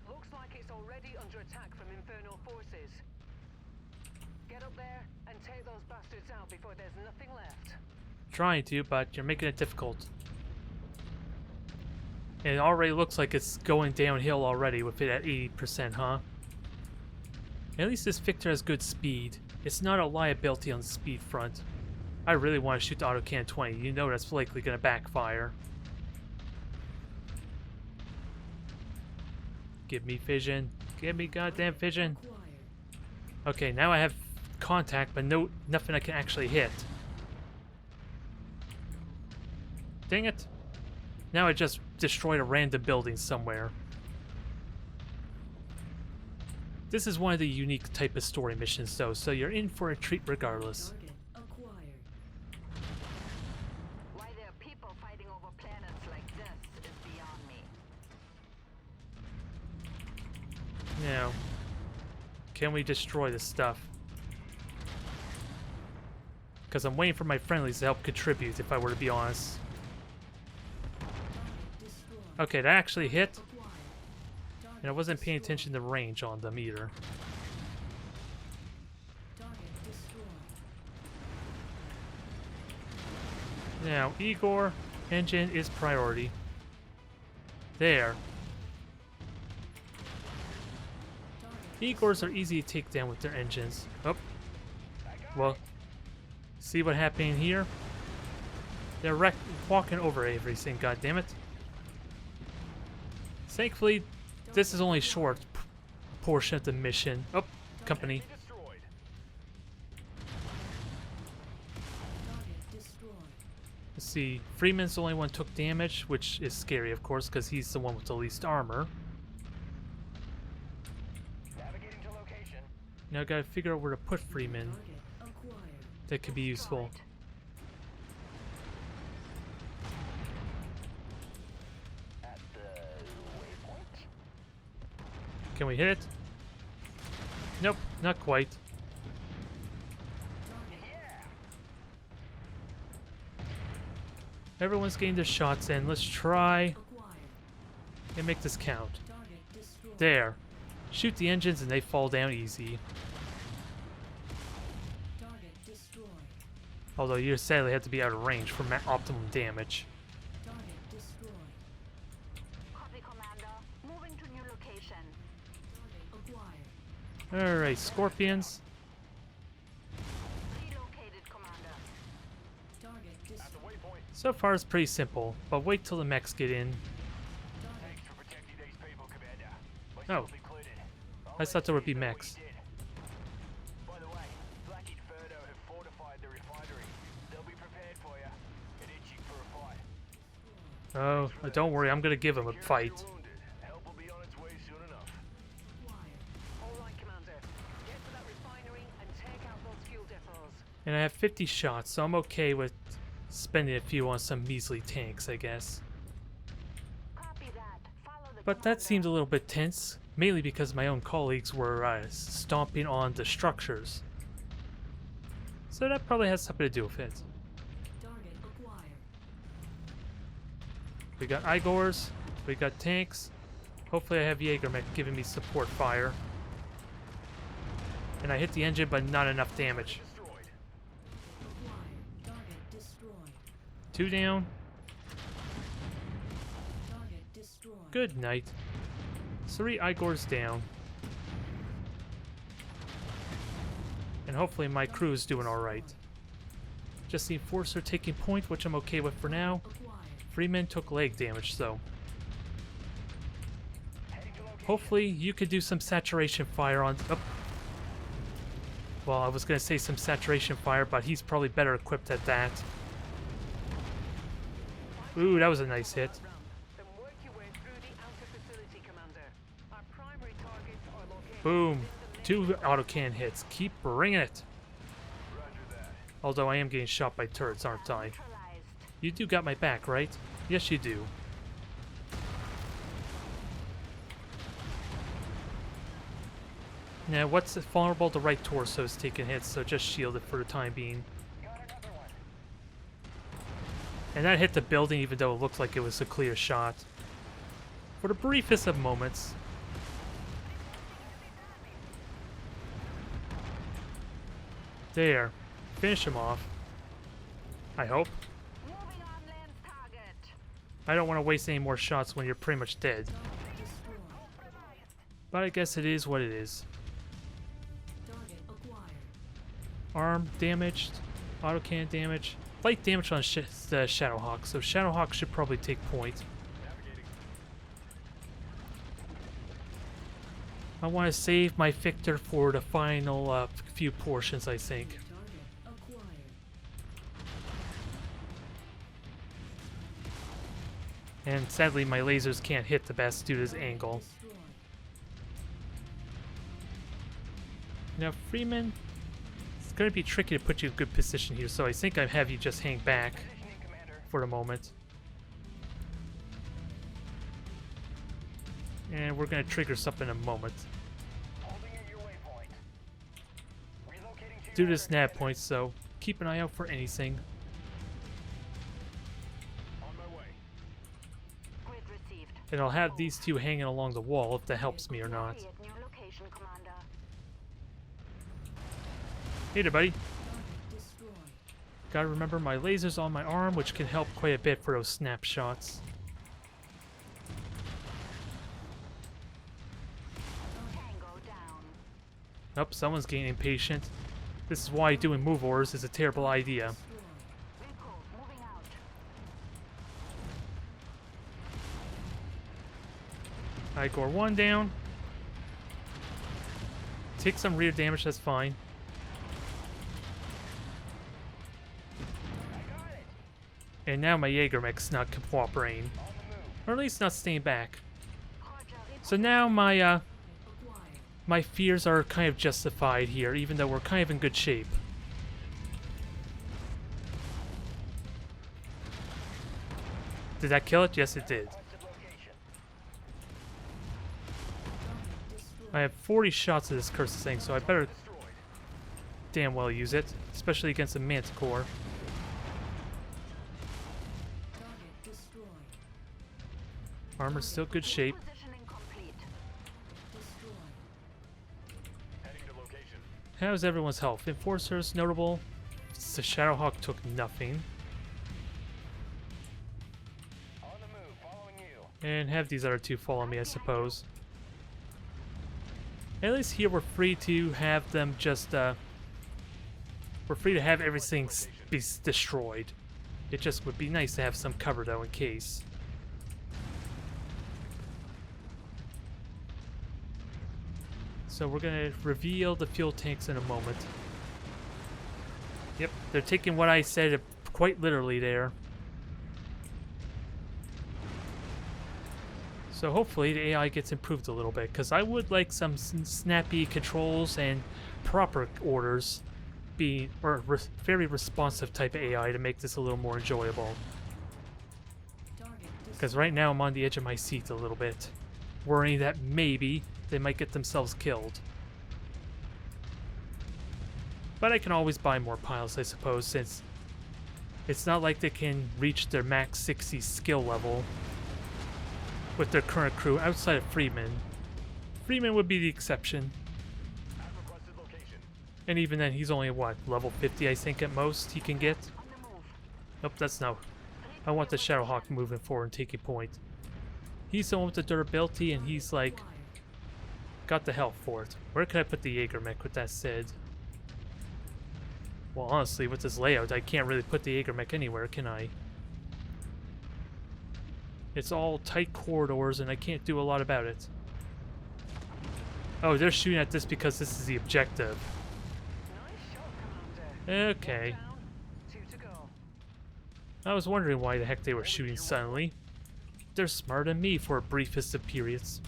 Speaker 3: Looks like it's already under attack from infernal forces. Get up there and take those bastards out before there's nothing left.
Speaker 1: Trying to, but you're making it difficult. And it already looks like it's going downhill already with it at 80%, huh? At least this Victor has good speed. It's not a liability on the speed front. I really want to shoot the autocan 20. You know that's likely going to backfire. Give me vision. Give me goddamn vision.
Speaker 2: Acquired.
Speaker 1: Okay, now I have contact, but nothing I can actually hit. Dang it. Now I just destroyed a random building somewhere. This is one of the unique type of story missions though, so you're in for a treat regardless.
Speaker 2: Target acquired.
Speaker 4: Why there are people fighting over planets like this is beyond me.
Speaker 1: Now, can we destroy this stuff? Because I'm waiting for my friendlies to help contribute, if I were to be honest.
Speaker 2: Target destroyed.
Speaker 1: Okay, that actually hit,
Speaker 2: Acquired. Target
Speaker 1: and I wasn't paying
Speaker 2: destroyed.
Speaker 1: attention to range on them either.
Speaker 2: Target destroyed.
Speaker 1: Now, Igor, engine is priority. There.
Speaker 2: Target
Speaker 1: Igors are easy to take down with their engines. Oh. Well, see what happened here? They're walking over everything, goddammit. Thankfully, this is only a short portion of the mission. Oh, company.
Speaker 3: Destroyed.
Speaker 2: Target destroyed.
Speaker 1: Let's see. Freeman's the only one who took damage, which is scary, of course, because he's the one with the least armor.
Speaker 3: Navigating to location.
Speaker 1: Now I gotta figure out where to put Freeman.
Speaker 2: Target acquired.
Speaker 1: That could be useful. Can we hit it? Nope, not quite. Everyone's getting their shots in. Let's try
Speaker 2: Acquired.
Speaker 1: and make this count.
Speaker 2: Target destroyed.
Speaker 1: There. Shoot the engines and they fall down easy.
Speaker 2: Target destroyed.
Speaker 1: Although you sadly have to be out of range for optimum damage.
Speaker 2: Target destroyed.
Speaker 4: Copy, Commander. Moving to new location.
Speaker 2: Target acquired.
Speaker 1: Alright, Scorpions.
Speaker 4: Relocated, Commander.
Speaker 2: Target destroyed.
Speaker 1: So far it's pretty simple, but wait till the mechs get in.
Speaker 2: Target
Speaker 5: For protecting these people, Commander.
Speaker 1: Oh,
Speaker 5: Included.
Speaker 1: I thought there would be mechs.
Speaker 5: By the way, Black Inferno have fortified the refinery. They'll be prepared for you and itching for a fight.
Speaker 1: Oh, don't worry, I'm gonna give them a fight.
Speaker 5: Wounded. Help will be on its way soon enough.
Speaker 2: acquired.
Speaker 3: All right, Commander. Get to that refinery and take out those fuel depots.
Speaker 1: And I have 50 shots, so I'm okay with spending a few on some measly tanks, I guess.
Speaker 4: Copy that. Follow the
Speaker 1: But that
Speaker 4: commander.
Speaker 1: seemed a little bit tense, mainly because my own colleagues were stomping on the structures. So that probably has something to do with it.
Speaker 2: Target acquired.
Speaker 1: We got Igors, we got tanks. Hopefully I have Jägermech giving me support fire. And I hit the engine, but not enough damage.
Speaker 5: Destroyed.
Speaker 2: Acquired. Target destroyed.
Speaker 1: 2 down.
Speaker 2: Target destroyed.
Speaker 1: Good night. 3 Igors down. And hopefully my crew's doing alright. Just the Enforcer taking point, which I'm okay with for now.
Speaker 2: Acquired.
Speaker 1: Freeman took leg damage, though. Hopefully you could do some saturation fire on... Oh. Well, I was going to say some saturation fire, but he's probably better equipped at that. Ooh, that was a nice hit.
Speaker 3: Then work your way through the outer facility, Commander. Our primary targets are located
Speaker 1: Boom.
Speaker 3: within the
Speaker 1: 2 autocan hits. Keep bringing it. Although I am getting shot by turrets, aren't I?
Speaker 4: Neutralized.
Speaker 1: You do got my back, right? Yes, you do. Now, what's vulnerable? The right torso is taking hits, so just shield it for the time being. And that hit the building even though it looked like it was a clear shot. For the briefest of moments. There. Finish him off. I hope.
Speaker 4: Moving on land target.
Speaker 1: I don't want to waste any more shots when you're pretty much dead.
Speaker 2: Target destroyed.
Speaker 1: But I guess it is what it is.
Speaker 2: Target acquired.
Speaker 1: Arm damaged. Autocan damage. Light damage on the Shadowhawk, so Shadowhawk should probably take point. I want to save my Victor for the final few portions, I think.
Speaker 2: Target acquired.
Speaker 1: And sadly, my lasers can't hit the best due to his
Speaker 2: Target
Speaker 1: angle.
Speaker 2: destroyed.
Speaker 1: Now, Freeman, it's going to be tricky to put you in a good position here, so I think I have you just hang back for the moment. And we're going to trigger something in a moment. Do this nav point, so keep an eye out for anything.
Speaker 4: Grid received.
Speaker 1: And I'll have these 2 hanging along the wall if that helps me or not.
Speaker 4: Copy at new location, Commander.
Speaker 1: Hey there, buddy.
Speaker 2: Target destroyed.
Speaker 1: Gotta remember my laser's on my arm, which can help quite a bit for those snapshots.
Speaker 4: Tango down.
Speaker 1: Oh, someone's getting impatient. This is why doing move orders is a terrible idea.
Speaker 2: Destroyed.
Speaker 4: Rico, moving out.
Speaker 1: Igor 1 down. Take some rear damage, that's fine. And now my Jägermech's not cooperating. Or at least not staying back.
Speaker 4: Roger.
Speaker 1: So now my
Speaker 2: Acquired.
Speaker 1: my fears are kind of justified here, even though we're kind of in good shape. Did that kill it? Yes, it did.
Speaker 2: Target destroyed.
Speaker 1: I have 40 shots of this cursed thing, so I better damn well use it, especially against a manticore.
Speaker 2: Target destroyed.
Speaker 1: Armor's still good shape.
Speaker 4: Positioning complete.
Speaker 2: Destroyed.
Speaker 5: Heading to location.
Speaker 1: How's everyone's health? Enforcers, notable. The Shadowhawk took nothing.
Speaker 5: On the move, following you.
Speaker 1: And have these other two follow me, I suppose. At least here we're free to have them just, we're free to have everything be destroyed. It just would be nice to have some cover, though, in case. So we're gonna reveal the fuel tanks in a moment. Yep, they're taking what I said quite literally there. So hopefully the AI gets improved a little bit, because I would like some snappy controls and proper orders, very responsive type of AI to make this a little more enjoyable.
Speaker 2: Target
Speaker 1: Because right now I'm on the edge of my seat a little bit, worrying that maybe they might get themselves killed. But I can always buy more piles, I suppose, since it's not like they can reach their max 60 skill level with their current crew outside of Freeman. Freeman would be the exception.
Speaker 5: I've requested location.
Speaker 1: And even then, he's only, what, level 50, I think, at most he can get?
Speaker 4: On the move.
Speaker 1: Nope, that's no. I want the Shadowhawk moving forward and taking point. He's the one with the durability, and he's, like,
Speaker 2: acquired.
Speaker 1: got the health for it. Where can I put the Jaeger mech with that said? Well, honestly, with this layout, I can't really put the Jaeger mech anywhere, can I? It's all tight corridors, and I can't do a lot about it. Oh, they're shooting at this because this is the objective.
Speaker 3: Nice shot, Commander.
Speaker 1: Okay.
Speaker 3: Down. 2 to go.
Speaker 1: I was wondering why the heck they were shooting suddenly. They're smarter than me for a briefest of periods.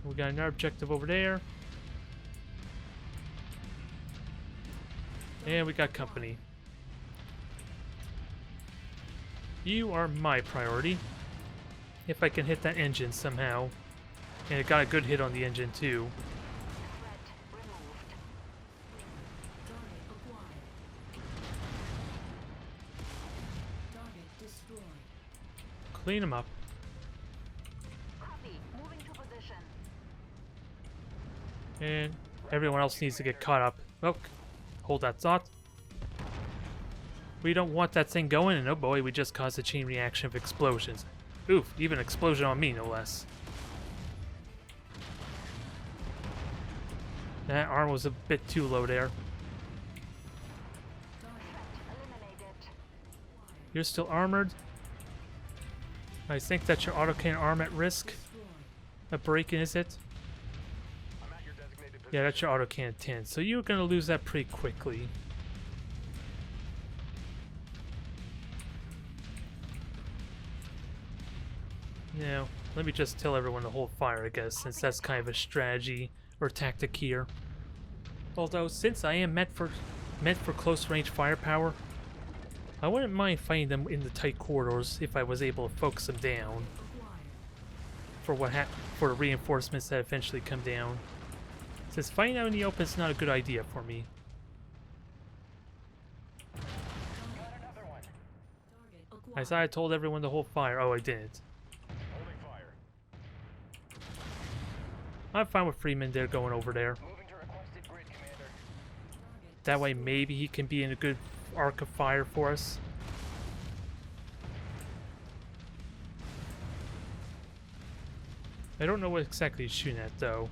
Speaker 1: We got another objective over there. And we got company. You are my priority. If I can hit that engine somehow. And it got a good hit on the engine too.
Speaker 4: Threat removed.
Speaker 2: Target acquired. Target destroyed.
Speaker 1: Clean them up.
Speaker 4: Copy. Moving to position.
Speaker 1: And everyone else needs to get caught up. Oh, hold that thought. We don't want that thing going, and oh boy, we just caused a chain reaction of explosions. Oof, even an explosion on me, no less. That arm was a bit too low there.
Speaker 2: Target
Speaker 4: Eliminated.
Speaker 1: You're still armored. I think that your autocannon arm at risk
Speaker 2: destroyed.
Speaker 1: of breaking, is it?
Speaker 5: I'm at your designated position.
Speaker 1: Yeah, that's your autocannon 10. So you're gonna lose that pretty quickly. Now, let me just tell everyone to hold fire, I guess, since that's kind of a strategy or tactic here. Although, since I am meant for close range firepower, I wouldn't mind fighting them in the tight corridors if I was able to focus them down
Speaker 2: Acquired.
Speaker 1: for the reinforcements that eventually come down. Since fighting out in the open is not a good idea for me.
Speaker 5: Got another one.
Speaker 2: Target
Speaker 1: I
Speaker 2: acquired.
Speaker 1: thought I told everyone to hold fire. Oh, I didn't.
Speaker 5: Holding fire.
Speaker 1: I'm fine with Freeman there going over there.
Speaker 5: Moving to requested grid, Commander.
Speaker 2: Target
Speaker 1: That way maybe he can be in a good arc of fire for us. I don't know what exactly he's shooting at though.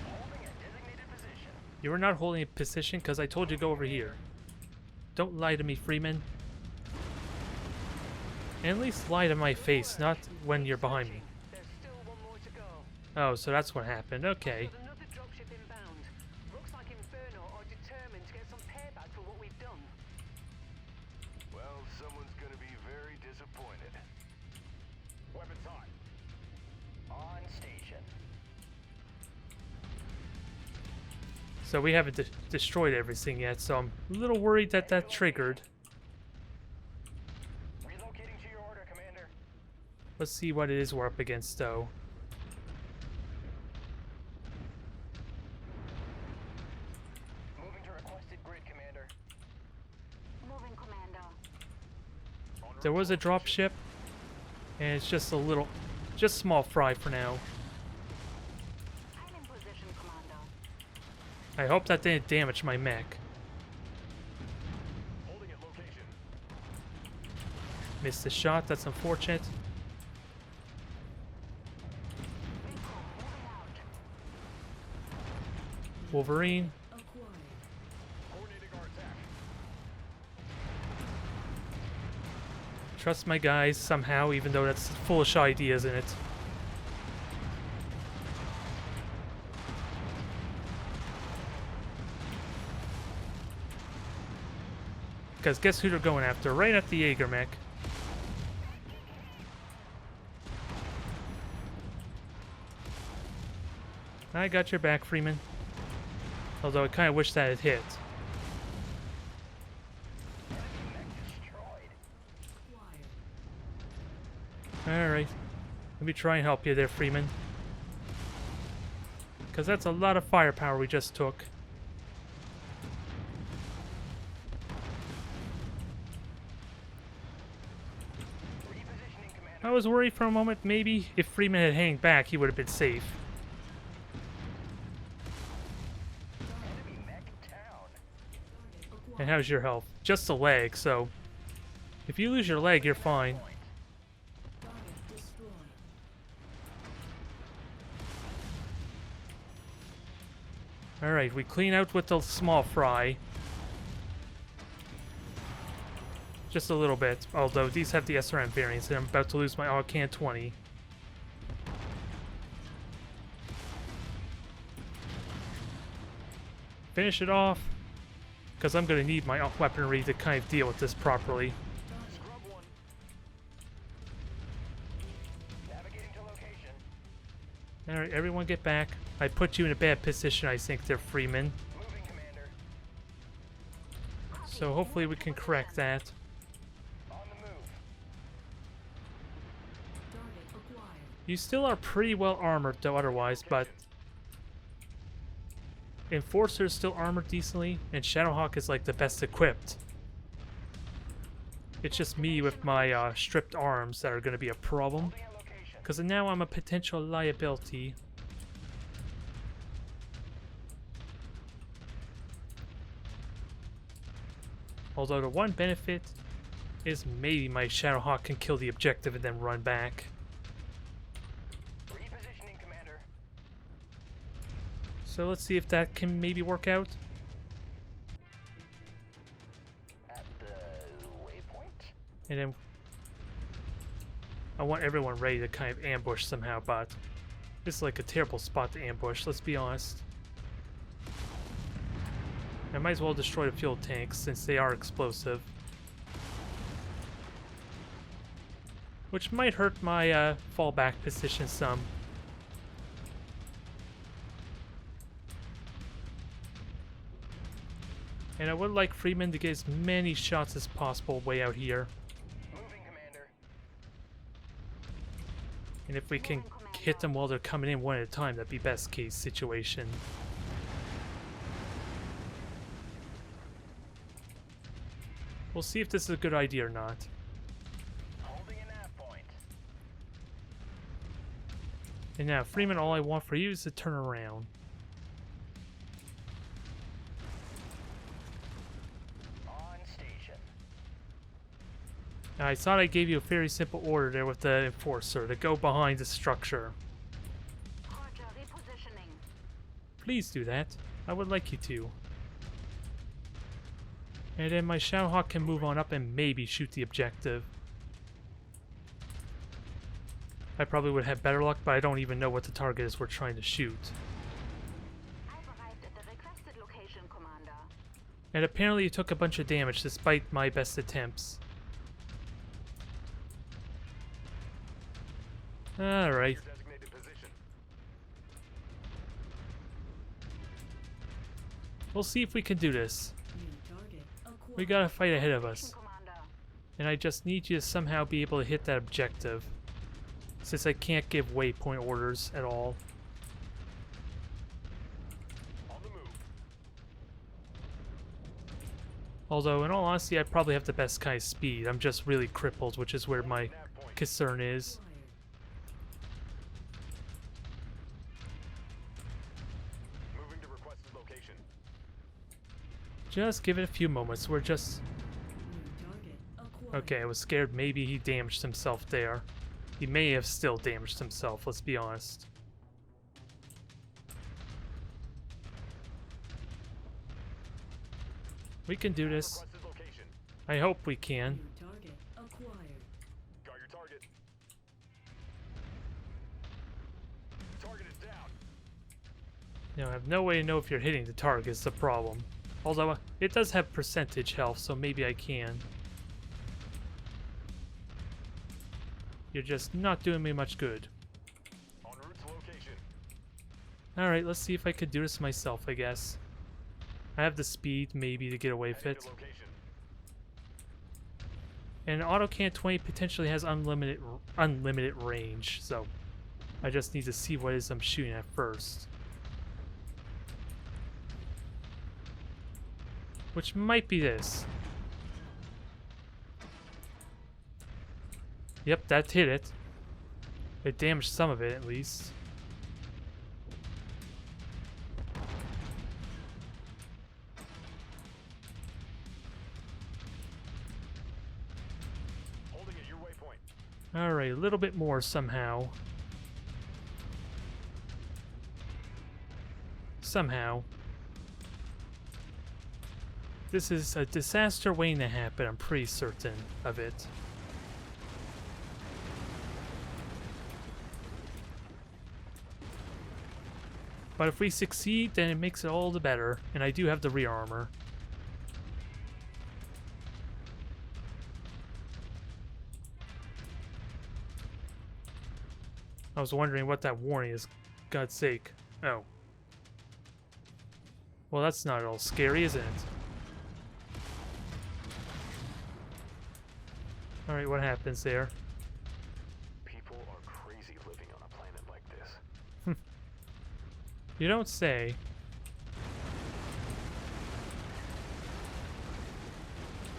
Speaker 5: Holding at designated position.
Speaker 1: You were not holding a position because I told you to go over here. Don't lie to me, Freeman. And at least lie to my face, not when you're behind me.
Speaker 3: There's still one more to go.
Speaker 1: Oh, so that's what happened. Okay.
Speaker 3: Got another dropship inbound. Looks like Inferno are determined to get some payback for what we've done.
Speaker 5: Well, someone's gonna be very disappointed. Weapons hot. On station.
Speaker 1: So we haven't destroyed everything yet, so I'm a little worried that that triggered.
Speaker 5: Relocating to your order, Commander.
Speaker 1: Let's see what it is we're up against, though.
Speaker 5: Moving to requested grid, Commander.
Speaker 4: Moving, Commando.
Speaker 1: There was a drop ship, and it's just a little, just small fry for now.
Speaker 4: I'm in position, Commando.
Speaker 1: I hope that didn't damage my mech.
Speaker 5: Holding at location.
Speaker 1: Missed the shot, that's unfortunate.
Speaker 4: Rico, moving out.
Speaker 1: Wolverine.
Speaker 2: Acquired.
Speaker 5: Coordinating our attack.
Speaker 1: Trust my guys somehow, even though that's foolish ideas in it. Because guess who they're going after? Right at the Jaeger mech. I got your back, Freeman. Although I kind of wish that had hit.
Speaker 2: Acquired.
Speaker 1: Alright. Let me try and help you there, Freeman. Because that's a lot of firepower we just took.
Speaker 5: Repositioning, Commander.
Speaker 1: I was worried for a moment maybe if Freeman had hanged back he would have been safe.
Speaker 5: Enemy mech down.
Speaker 1: And how's your health? Just a leg, so if you lose your leg, you're fine.
Speaker 2: Target destroyed.
Speaker 1: Alright, we clean out with the small fry. Just a little bit, although these have the SRM variants and I'm about to lose my Alcan 20. Finish it off, because I'm going to need my weaponry to kind of deal with this properly.
Speaker 5: Scrub one. Navigating to location.
Speaker 1: Alright, everyone get back. I put you in a bad position, I think, there, Freeman.
Speaker 5: Moving, Commander.
Speaker 1: So hopefully we can correct that.
Speaker 5: On the move.
Speaker 2: Target acquired.
Speaker 1: You still are pretty well armored, though, otherwise, but Enforcer is still armored decently, and Shadowhawk is like the best equipped. It's just me with my stripped arms that are going to be a problem,
Speaker 5: Holding at location.
Speaker 1: because now I'm a potential liability. Although the one benefit is maybe my Shadowhawk can kill the objective and then run back.
Speaker 5: Repositioning, Commander.
Speaker 1: So let's see if that can maybe work out.
Speaker 5: At the waypoint.
Speaker 1: And then I want everyone ready to kind of ambush somehow, but this is like a terrible spot to ambush, let's be honest. I might as well destroy the fuel tanks since they are explosive. Which might hurt my fallback position some. And I would like Freeman to get as many shots as possible way out here.
Speaker 5: Moving, Commander.
Speaker 1: And if we can hit them while they're coming in one at a time, that'd be best case situation. We'll see if this is a good idea or not.
Speaker 5: Holding an nav point.
Speaker 1: And now, Freeman, all I want for you is to turn around.
Speaker 5: On station.
Speaker 1: Now, I thought I gave you a very simple order there with the Enforcer to go behind the structure.
Speaker 4: Roger, repositioning.
Speaker 1: Please do that. I would like you to. And then my Shadowhawk can move on up and maybe shoot the objective. I probably would have better luck, but I don't even know what the target is we're trying to shoot.
Speaker 4: I've arrived at the requested location, Commander.
Speaker 1: And apparently you took a bunch of damage despite my best attempts. Alright.
Speaker 5: Your designated position.
Speaker 1: We'll see if we can do this.
Speaker 2: New target acquired.
Speaker 1: We got a fight ahead of us.
Speaker 4: Commander.
Speaker 1: And I just need you to somehow be able to hit that objective. since I can't give waypoint orders at all.
Speaker 5: On the move.
Speaker 1: Although, in all honesty, I probably have the best kind of speed. I'm just really crippled, which is where my
Speaker 5: Nav point.
Speaker 1: concern is.
Speaker 2: Acquired.
Speaker 5: Moving to requested location.
Speaker 1: Just give it a few moments. We're just...
Speaker 2: New target acquired.
Speaker 1: Okay, I was scared maybe he damaged himself there. He may have still damaged himself, let's be honest. We can do this.
Speaker 5: Requested location.
Speaker 1: I hope we can.
Speaker 2: New target acquired.
Speaker 5: Got your target. Target is down.
Speaker 1: You know, I have no way to know if you're hitting the target is the problem. Although, it does have percentage health, so maybe I can. You're just not doing me much good.
Speaker 5: En route to location.
Speaker 1: Alright, let's see if I could do this myself, I guess. I have the speed, maybe, to get away with
Speaker 5: Heading
Speaker 1: it.
Speaker 5: to location.
Speaker 1: And Autocan 20 potentially has unlimited range, so I just need to see what it is I'm shooting at first. Which might be this. Yep, that hit it. It damaged some of it, at least.
Speaker 5: Holding at your waypoint.
Speaker 1: Alright, a little bit more somehow. Somehow. This is a disaster waiting to happen, I'm pretty certain of it. But if we succeed, then it makes it all the better, and I do have the rear armor. I was wondering what that warning is, God's sake. Oh. Well, that's not at all scary, isn't it? Alright, what happens there?
Speaker 5: People are crazy living on a planet like this.
Speaker 1: You don't say.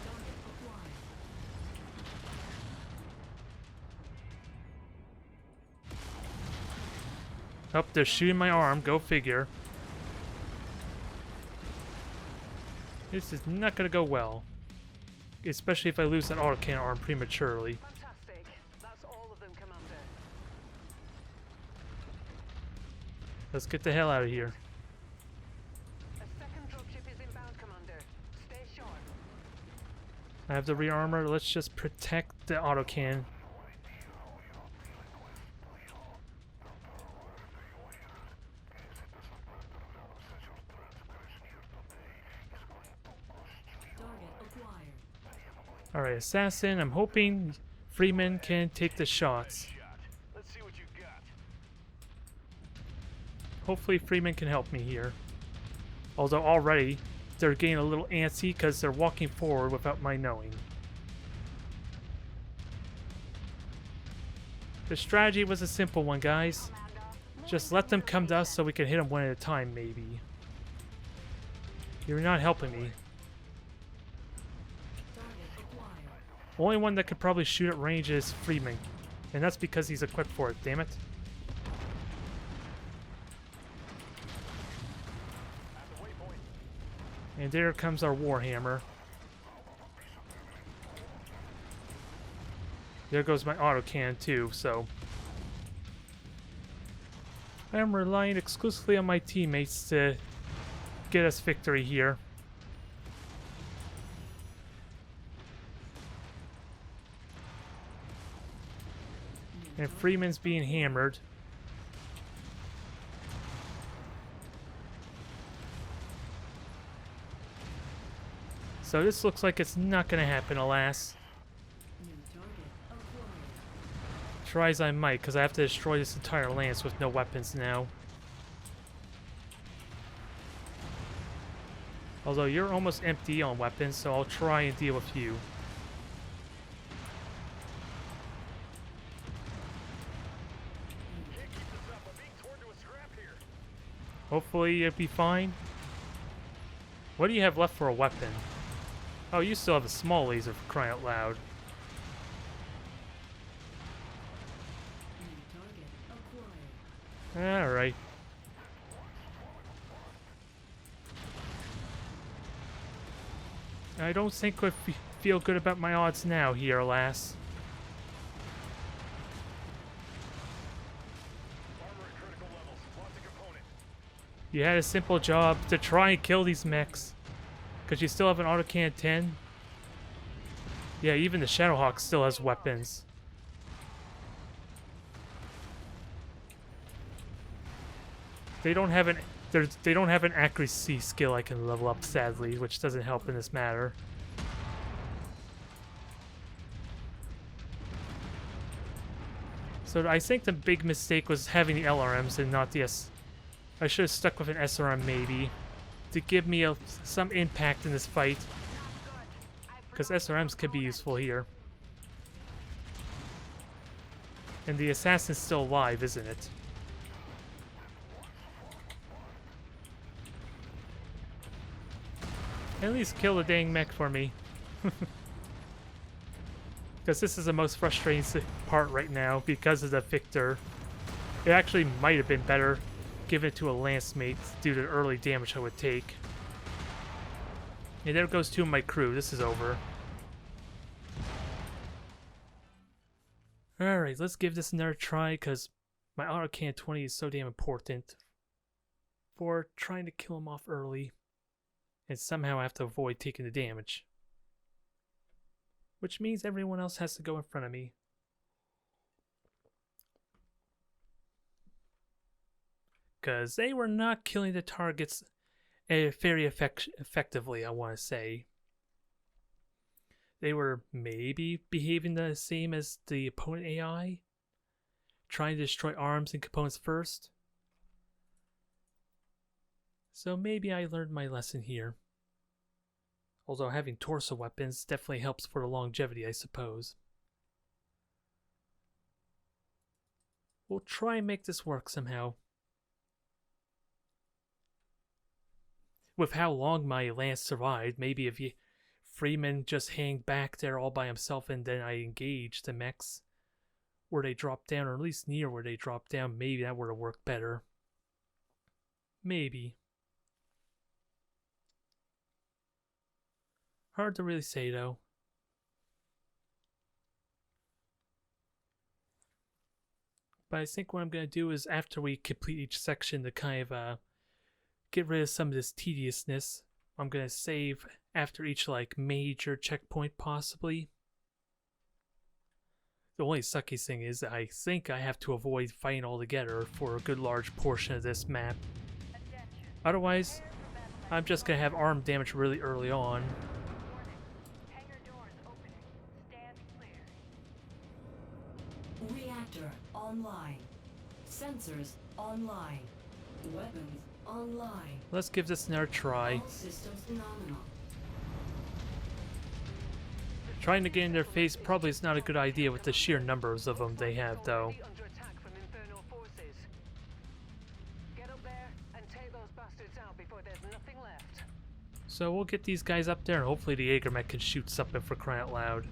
Speaker 2: Target acquired.
Speaker 1: Oh, they're shooting my arm, go figure. This is not gonna go well. Especially if I lose that autocannon arm prematurely.
Speaker 3: Fantastic. That's all of them, Commander.
Speaker 1: Let's get the hell out of here.
Speaker 3: A second dropship is inbound, Commander. Stay sharp.
Speaker 1: I have the rear armor. Let's just protect the autocannon.
Speaker 2: Target acquired.
Speaker 1: Alright, assassin. I'm hoping Freeman can take the shots.
Speaker 5: Shot. Let's see what you got.
Speaker 1: Hopefully Freeman can help me here. Although already they're getting a little antsy because they're walking forward without my knowing. The strategy was a simple one, guys. Just let them come to us so we can hit them one at a time, maybe. You're not helping me.
Speaker 2: Target acquired.
Speaker 1: Only one that could probably shoot at range is Freeman. And that's because he's equipped for it, damn it.
Speaker 5: At the waypoint.
Speaker 1: And there comes our Warhammer. There goes my autocannon too, so... I am relying exclusively on my teammates to get us victory here. And Freeman's being hammered. So this looks like it's not going to happen, alas.
Speaker 2: New target acquired.
Speaker 1: Try as I might, because I have to destroy this entire lance with no weapons now. Although you're almost empty on weapons, so I'll try and deal with you. Hopefully it'll be fine. What do you have left for a weapon? Oh, you still have a small laser for crying out loud.
Speaker 2: New target acquired.
Speaker 1: Alright. I don't think I feel good about my odds now here, lass.
Speaker 5: Armor at critical levels. Lots of components.
Speaker 1: You had a simple job to try and kill these mechs. Because you still have an autocannon 10. Yeah, even the Shadowhawk still has weapons. They don't have an accuracy skill I can level up, sadly, which doesn't help in this matter. So I think the big mistake was having the LRMs and not the S. I should have stuck with an SRM maybe to give me some impact in this fight, because SRMs could be useful here. And the assassin's still alive, isn't it? At least kill the dang mech for me. Because this is the most frustrating part right now because of the Victor. It actually might have been better given it to a lance mate due to the early damage I would take. And there goes two of my crew. This is over. Alright, let's give this another try because my autocannon 20 is so damn important for trying to kill him off early. And somehow I have to avoid taking the damage. Which means everyone else has to go in front of me. Because they were not killing the targets very effectively, I want to say. They were maybe behaving the same as the opponent AI. Trying to destroy arms and components first. So maybe I learned my lesson here. Although having torso weapons definitely helps for the longevity, I suppose. We'll try and make this work somehow. With how long my lance survived, maybe if Freeman just hang back there all by himself and then I engage the mechs where they drop down, or at least near where they drop down, maybe that would have worked better. Maybe. Hard to really say, though. But I think what I'm going to do is, after we complete each section to kind of get rid of some of this tediousness, I'm going to save after each, like, major checkpoint, possibly. The only sucky thing is that I think I have to avoid fighting altogether for a good large portion of this map. Otherwise, I'm just going to have arm damage really early on.
Speaker 2: Reactor online. Sensors online. Weapons online.
Speaker 1: Let's give this another try.
Speaker 2: All systems nominal.
Speaker 1: Trying to get in their face probably is not a good idea with the sheer numbers of them they have, though.
Speaker 3: Already under attack from infernal forces. Get up there and take those bastards out before there's nothing left.
Speaker 1: So we'll get these guys up there and hopefully the Jaegermech can shoot something for crying out loud.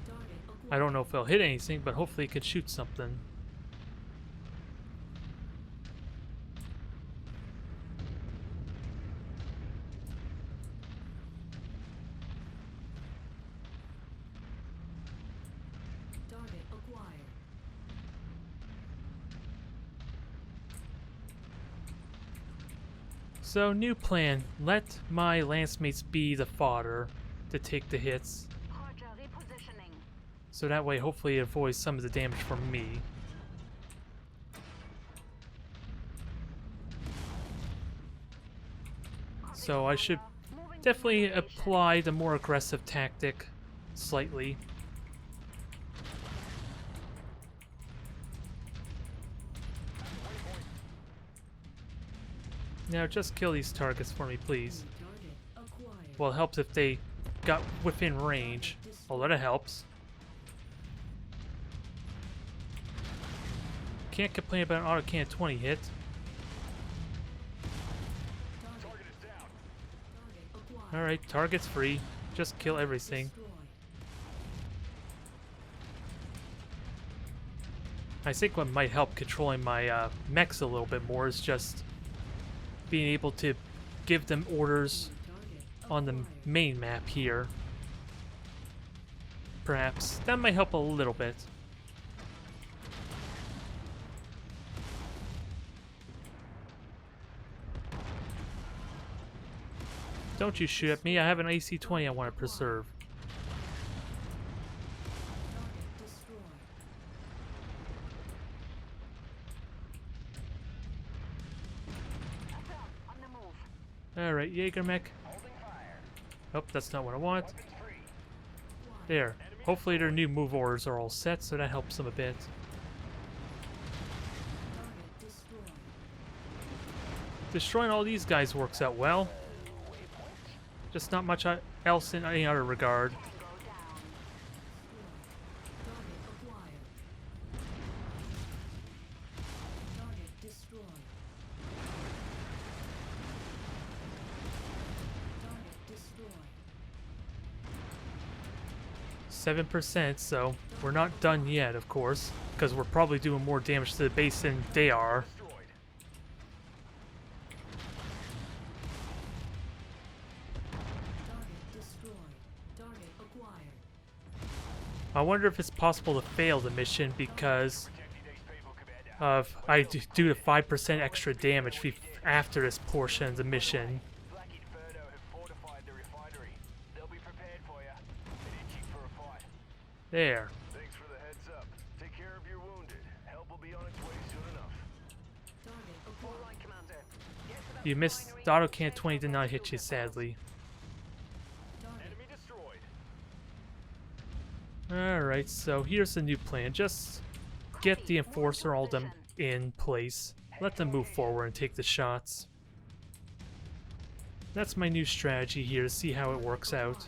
Speaker 2: Target acquired.
Speaker 1: I don't know if they'll hit anything, but hopefully it could shoot something.
Speaker 2: Target acquired.
Speaker 1: So, new plan. Let my lance mates be the fodder to take the hits.
Speaker 4: Roger, repositioning.
Speaker 1: So that way, hopefully, it avoids some of the damage from me. So I should definitely apply the more aggressive tactic slightly. Now just kill these targets for me, please.
Speaker 2: New target acquired.
Speaker 1: Well, it helps if they got within range. Although that helps. Can't complain about an autocannon 20 hit. Alright, target's free. Just kill everything.
Speaker 2: Destroyed.
Speaker 1: I think what might help controlling my mechs a little bit more is just being able to give them orders
Speaker 2: Target
Speaker 1: on the
Speaker 2: acquired.
Speaker 1: main map here. Perhaps. That might help a little bit. Don't you shoot at me, I have an AC-20 I want to preserve.
Speaker 2: Target destroyed.
Speaker 4: Affirm. On the move.
Speaker 1: Alright, Jaeger mech.
Speaker 5: Holding fire.
Speaker 1: Oh, that's not what I want.
Speaker 5: Weapons free.
Speaker 2: Acquired.
Speaker 1: There. Hopefully their new move orders are all set, so that helps them a bit.
Speaker 2: Target destroyed.
Speaker 1: Destroying all these guys works out well. Just not much else in any other regard.
Speaker 4: Tango down.
Speaker 2: Target acquired. Target destroyed. Target destroyed.
Speaker 1: 7%, so we're not done yet, of course, because we're probably doing more damage to the base than they are.
Speaker 5: Destroyed.
Speaker 2: Target destroyed. Target acquired.
Speaker 1: I wonder if it's possible to fail the mission because
Speaker 5: Protecting these people, Commander.
Speaker 1: of do the 5% extra damage after this portion of the mission.
Speaker 5: Black Inferno have fortified the refinery. They'll be prepared for you and itching for a fight.
Speaker 1: There.
Speaker 5: Thanks for the heads up. Take care of your wounded. Help will be on its way soon enough.
Speaker 2: Target
Speaker 3: All
Speaker 2: acquired.
Speaker 3: right, Commander. Get to that
Speaker 1: You missed.
Speaker 3: refinery
Speaker 1: The auto
Speaker 3: and
Speaker 1: can
Speaker 3: check
Speaker 1: 20
Speaker 3: out
Speaker 1: did
Speaker 3: those
Speaker 1: not hit you,
Speaker 3: filter files.
Speaker 1: sadly.
Speaker 2: Target
Speaker 5: Enemy destroyed.
Speaker 1: Alright, so here's the new plan. Just get the Enforcer all them in place. Let them move forward and take the shots. That's my new strategy here to see how it works out.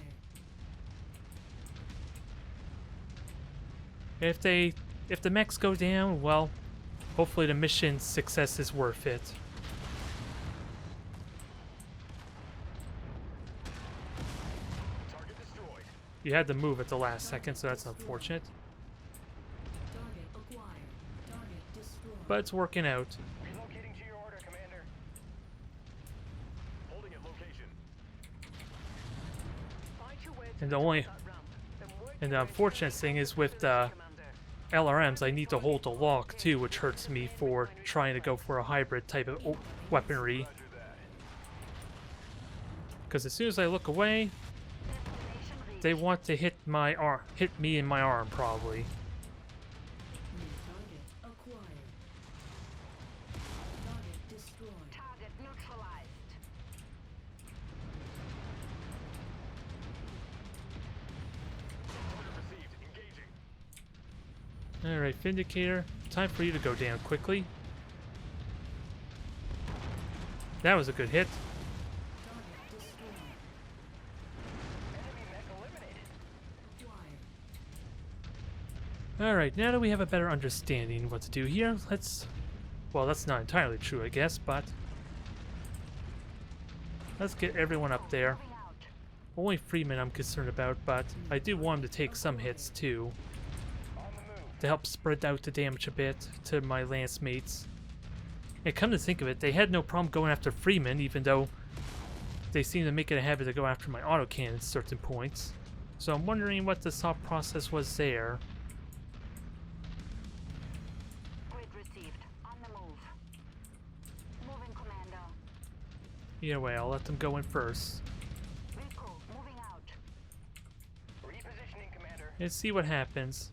Speaker 2: acquired.
Speaker 1: If the mechs go down, well, hopefully the mission success is worth it.
Speaker 5: Target destroyed.
Speaker 1: You had to move at the last second, so that's unfortunate.
Speaker 2: Target acquired. Target destroyed.
Speaker 1: But it's working out.
Speaker 5: Relocating to your order, Commander. Holding at location.
Speaker 3: Find your way to
Speaker 1: And
Speaker 3: the
Speaker 1: the only
Speaker 3: top of that ramp, then work
Speaker 1: and
Speaker 3: your
Speaker 1: the
Speaker 3: way
Speaker 1: unfortunate
Speaker 3: through
Speaker 1: thing
Speaker 3: the
Speaker 1: is with
Speaker 3: facility,
Speaker 1: the
Speaker 3: Commander.
Speaker 1: LRMs, I need to hold the lock too, which hurts me for trying to go for a hybrid type of weaponry.
Speaker 5: Roger that.
Speaker 1: Because as soon as I look away,
Speaker 4: Destination reached.
Speaker 1: they want to hit me in my arm probably.
Speaker 2: New target acquired. Target destroyed.
Speaker 4: Target neutralized.
Speaker 5: Order received. Engaging.
Speaker 1: Alright, Vindicator, time for you to go down quickly. That was a good hit.
Speaker 2: Target destroyed.
Speaker 5: Enemy mech eliminated.
Speaker 2: Acquired.
Speaker 1: Alright, now that we have a better understanding what to do here, let's... Well, that's not entirely true, I guess, but... Let's get everyone up there.
Speaker 4: Moving out.
Speaker 1: Only Freeman I'm concerned about, but I do want him to take some hits too,
Speaker 5: On the move.
Speaker 1: to help spread out the damage a bit to my lance mates. And come to think of it, they had no problem going after Freeman, even though they seem to make it a habit to go after my autocannon at certain points. So I'm wondering what the thought process was there.
Speaker 4: Grid received. On the move. Moving, Commando.
Speaker 1: Either way, I'll let them go in first.
Speaker 4: Rico, moving out.
Speaker 5: Repositioning, Commander.
Speaker 1: And see what happens.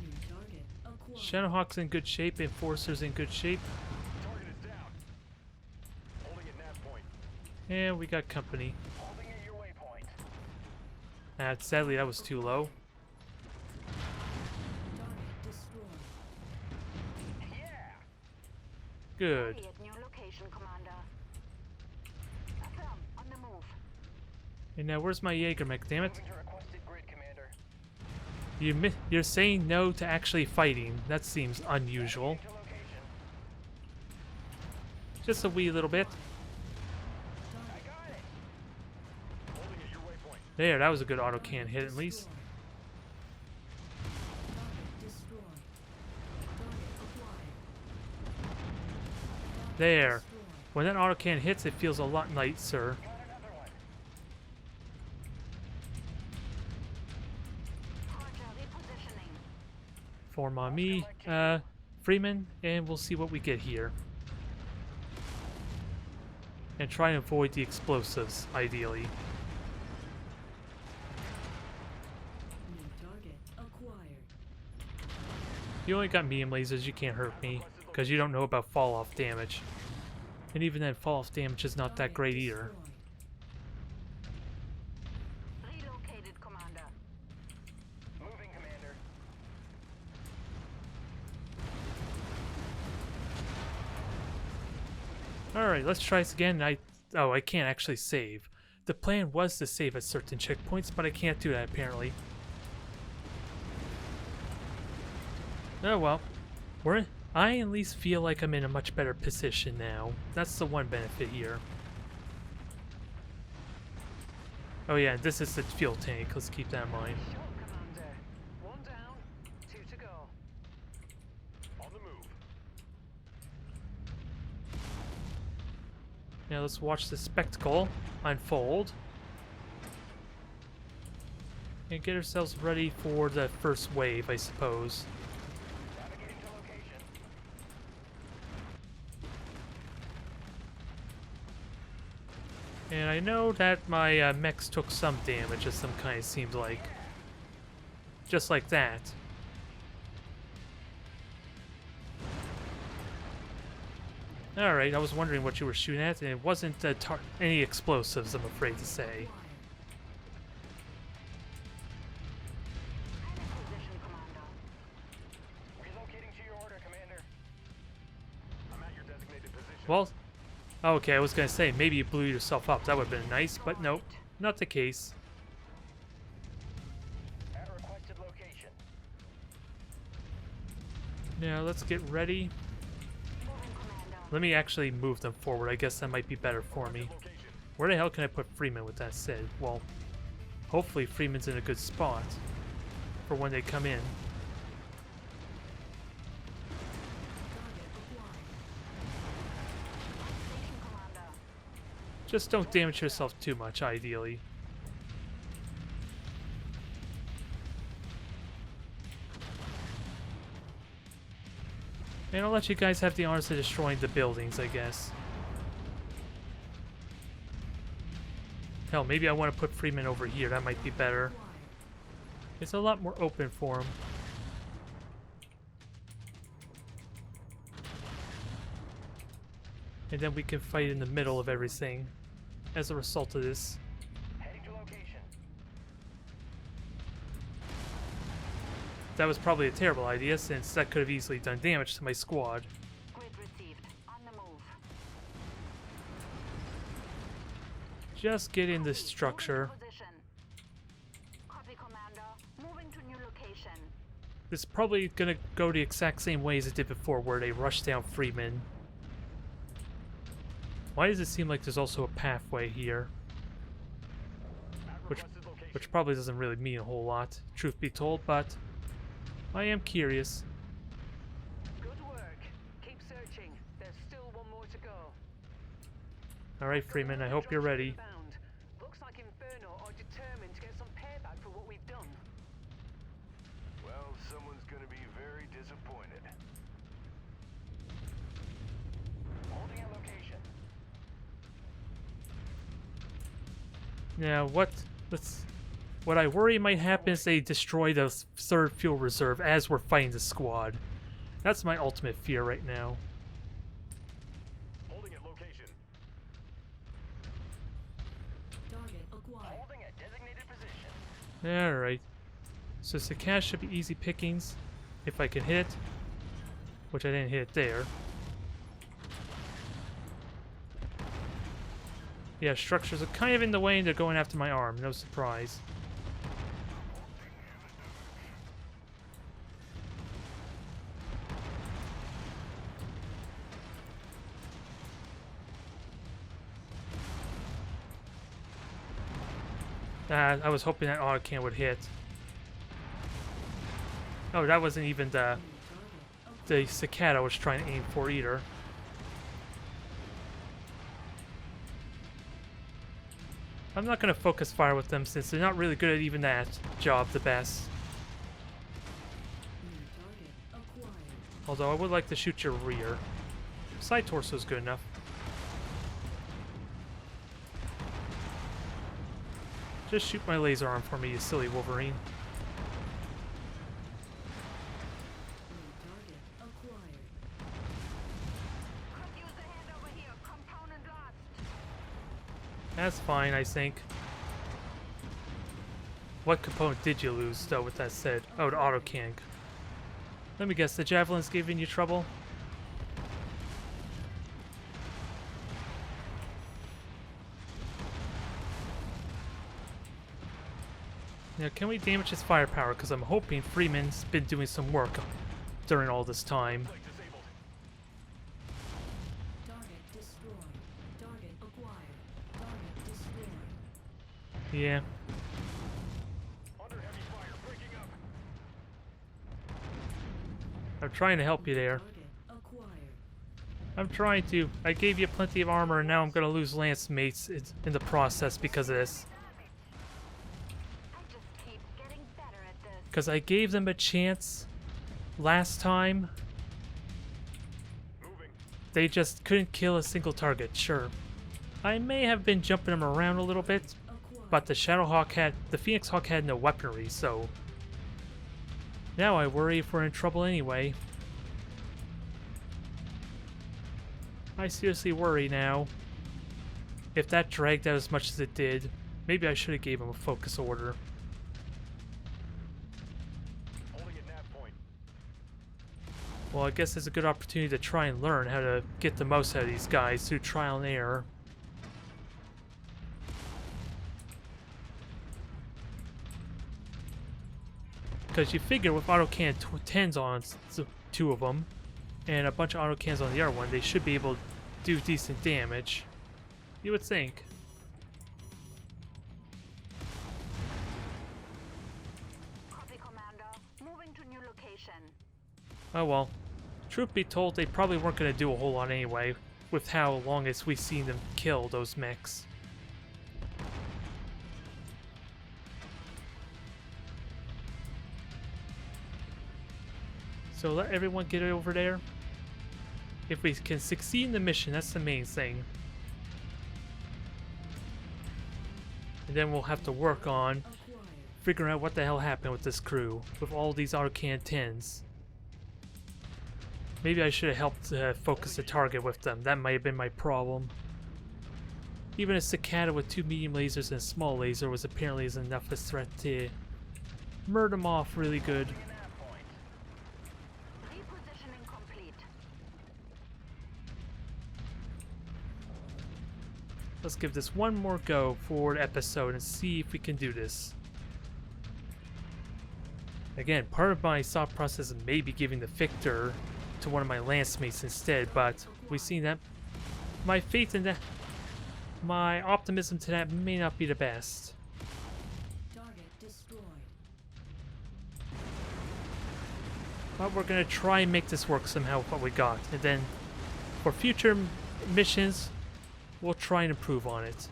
Speaker 2: New target acquired.
Speaker 1: Shadowhawk's in good shape, Enforcer's in good shape,
Speaker 5: Target is down. Holding at nav point.
Speaker 1: and we got company.
Speaker 5: Holding at your waypoint.
Speaker 1: Sadly, that was too low.
Speaker 2: Target destroyed.
Speaker 5: Yeah.
Speaker 1: Good.
Speaker 4: Ready at new location, Commander. Affirm. On the move.
Speaker 1: And now where's my Jaeger mech, damn it?
Speaker 5: Moving to requested grid, Commander.
Speaker 1: You're saying no to actually fighting. That seems unusual.
Speaker 5: To location.
Speaker 1: Just a wee little bit. There, that was a good autocan hit at least.
Speaker 2: Target destroyed. Target acquired.
Speaker 1: There.
Speaker 2: Destroyed.
Speaker 1: When that autocan hits, it feels a lot nicer.
Speaker 5: Got another one.
Speaker 4: Roger, repositioning.
Speaker 1: Form on me, Freeman, and we'll see what we get here. And try and avoid the explosives, ideally.
Speaker 2: New target acquired.
Speaker 1: You only got medium lasers, you can't hurt me, because you don't know about fall-off damage. And even then, fall-off damage is not that
Speaker 2: Target
Speaker 1: great either.
Speaker 2: destroyed.
Speaker 4: Relocated, Commander.
Speaker 5: Moving, Commander.
Speaker 1: Alright, let's try this again. I can't actually save. The plan was to save at certain checkpoints, but I can't do that apparently. Oh well. I at least feel like I'm in a much better position now. That's the one benefit here. Oh yeah, this is the fuel tank. Let's keep that in mind.
Speaker 3: Shot, Commander. One down, two to go.
Speaker 5: On the move.
Speaker 1: Now let's watch the spectacle unfold. And get ourselves ready for the first wave, I suppose.
Speaker 5: Navigating to location.
Speaker 1: And I know that my mechs took some damage of some kind, it seemed like. Just like that. Alright, I was wondering what you were shooting at, and it wasn't any explosives, I'm afraid to say.
Speaker 4: I'm in position, Commander.
Speaker 5: Relocating to your order, Commander. I'm at your designated position.
Speaker 1: Well, okay, I was gonna say, maybe you blew yourself up. That would have been nice, but nope, not the case.
Speaker 5: At requested location.
Speaker 1: Now, let's get ready.
Speaker 4: Moving, Commander.
Speaker 1: Let me actually move them forward. I guess that might be better for me.
Speaker 5: Location.
Speaker 1: Where the hell can I put Freeman with that said? Well, hopefully Freeman's in a good spot for when they come in.
Speaker 2: Target acquired.
Speaker 4: Station, Commander.
Speaker 1: Just don't damage yourself too much, ideally. And I'll let you guys have the honors of destroying the buildings, I guess. Hell, maybe I want to put Freeman over here. That might be better.
Speaker 2: Acquired.
Speaker 1: It's a lot more open for him. And then we can fight in the middle of everything as a result of this.
Speaker 5: Heading to location.
Speaker 1: That was probably a terrible idea, since that could have easily done damage to my squad.
Speaker 4: Grid received. On the move.
Speaker 1: Just get in this structure.
Speaker 4: Moving to position. Copy, Commander. Moving to new location.
Speaker 1: This is probably gonna go the exact same way as it did before, where they rush down Freeman. Why does it seem like there's also a pathway here?
Speaker 5: At
Speaker 1: Which-
Speaker 5: requested location.
Speaker 1: Which probably doesn't really mean a whole lot, truth be told, but I am curious.
Speaker 3: Good work. Keep searching. There's still one more to go.
Speaker 1: Alright, Freeman, I hope you're ready.
Speaker 3: Inbound. Looks like Inferno are determined to get some payback for what we've done.
Speaker 5: Well, someone's gonna be very disappointed. Holding a location.
Speaker 1: Now, what I worry might happen is they destroy the third fuel reserve as we're fighting the squad. That's my ultimate fear right now.
Speaker 5: Holding at location.
Speaker 2: Target acquired.
Speaker 5: Holding at designated position.
Speaker 1: Alright. So Sakash should be easy pickings if I can hit it. Which I didn't hit it there. Yeah, structures are kind of in the way and they're going after my arm. No surprise. I was hoping that autocan would hit. Oh, that wasn't even the cicada I was trying to aim for either. I'm not going to focus fire with them since they're not really good at even that job the best. Although I would like to shoot your rear. Side torso is good enough. Just shoot my laser arm for me, you silly Wolverine. That's fine, I think. What component did you lose, though, with that said? Oh, the autocan. Let me guess, the javelin's giving you trouble? Now, can we damage his firepower? Because I'm hoping Freeman's been doing some work during all this time.
Speaker 2: Target destroyed. Target acquired. Target destroyed.
Speaker 1: Yeah.
Speaker 5: Under heavy fire, breaking up.
Speaker 1: I'm trying to help you there.
Speaker 2: Target acquired.
Speaker 1: I'm trying to. I gave you plenty of armor and now I'm going to lose lance mates in the process because of this.
Speaker 4: I just keep getting better at this.
Speaker 1: Because I gave them a chance last time.
Speaker 5: Moving.
Speaker 1: They just couldn't kill a single target, sure. I may have been jumping them around a little bit, but the the Phoenix Hawk had no weaponry, so now I worry if we're in trouble anyway. I seriously worry now. If that dragged out as much as it did, maybe I should have gave him a focus order.
Speaker 5: Holding at nav point.
Speaker 1: Well, I guess it's a good opportunity to try and learn how to get the most out of these guys through trial and error. Because you figure with autocan 10s on two of them, and a bunch of autocans on the other one, they should be able to do decent damage. You would think.
Speaker 4: Copy, Commander. Moving to new location.
Speaker 1: Oh well. Truth be told, they probably weren't going to do a whole lot anyway, with how long as we've seen them kill those mechs. So let everyone get over there. If we can succeed in the mission, that's the main thing. And then we'll have to work on figuring out what the hell happened with this crew, with all these autocan 10s. Maybe I should have helped focus the target with them. That might have been my problem. Even a cicada with 2 medium lasers and a small laser was apparently enough a threat to murder them off really good.
Speaker 4: Repositioning complete.
Speaker 1: Let's give this one more go for the episode and see if we can do this. Again, part of my thought process is maybe giving the Victor to one of my lance mates instead, but we've seen that my faith in that, my optimism to that may not be the best.
Speaker 2: Target destroyed.
Speaker 1: But we're gonna try and make this work somehow with what we got, and then for future missions, we'll try and improve on it.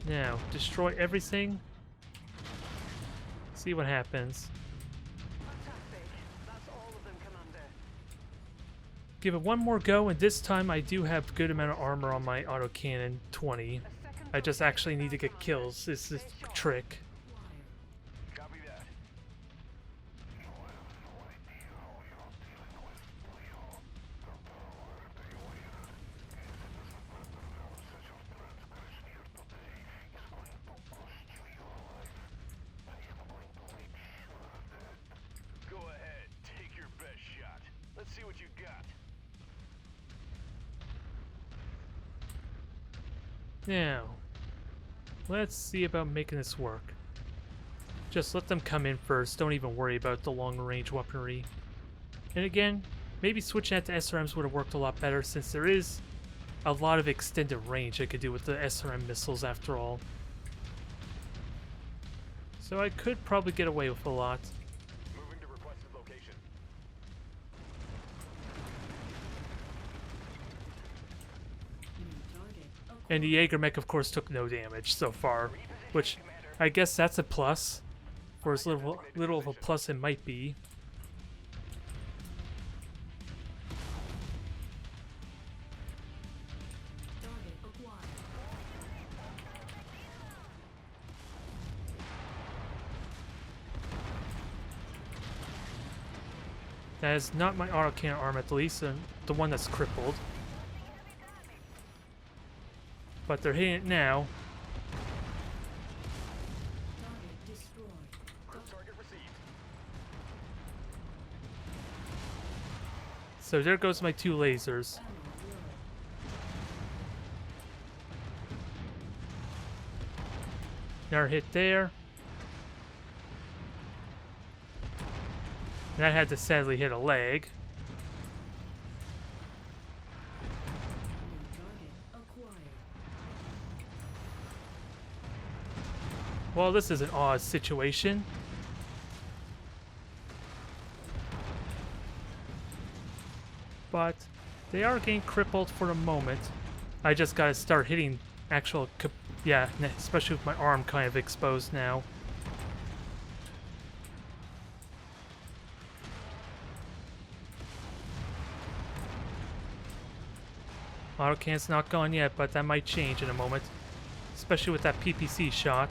Speaker 1: Now, destroy everything. See what happens.
Speaker 3: Fantastic. That's all of them, Commander.
Speaker 1: Give it one more go, and this time I do have a good amount of armor on my autocannon 20. I just actually need to get kills. This is the trick.
Speaker 5: Copy that. Go ahead, take your best shot. Let's see what you got.
Speaker 1: Now, let's see about making this work. Just let them come in first. Don't even worry about the long-range weaponry. And again, maybe switching that to SRMs would have worked a lot better since there is a lot of extended range I could do with the SRM missiles after all. So I could probably get away with a lot.
Speaker 5: Moving to requested location.
Speaker 2: New target acquired.
Speaker 1: And the Jaeger mech, of course, took no damage so far, which I guess that's a plus, for as little of a plus it might be.
Speaker 2: Target acquired.
Speaker 1: That is not my autocannon arm, at least, the one that's crippled. But they're hitting it now.
Speaker 2: Target destroyed.
Speaker 5: Group target received.
Speaker 1: So there goes my 2 lasers.
Speaker 2: Ammo low.
Speaker 1: Another hit there. And that had to sadly hit a leg.
Speaker 2: New target acquired.
Speaker 1: Well, this is an odd situation. But they are getting crippled for the moment. I just gotta start hitting actual... yeah, especially with my arm kind of exposed now. Autocannon's not gone yet, but that might change in a moment. Especially with that PPC shot.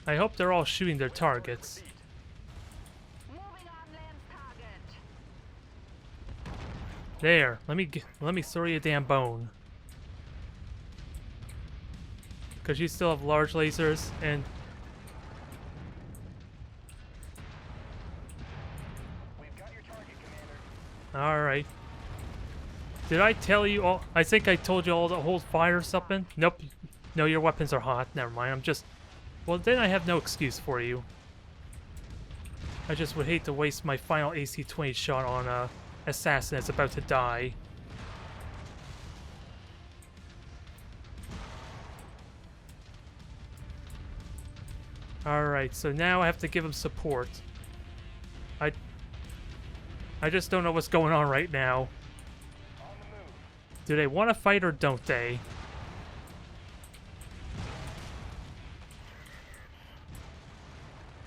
Speaker 1: I hope they're all shooting their targets.
Speaker 4: Moving on Lamb's target.
Speaker 1: There, let me throw you a damn bone. Because you still have large lasers, and
Speaker 5: We've got your target, Commander.
Speaker 1: alright. Did I tell you all? I think I told you all to hold fire or something? Nope. No, your weapons are hot. Never mind. I'm just... Well, then I have no excuse for you. I just would hate to waste my final AC-20 shot on a assassin that's about to die. Alright, so now I have to give him support. I just don't know what's going on right now.
Speaker 5: On the move.
Speaker 1: Do they want to fight or don't they?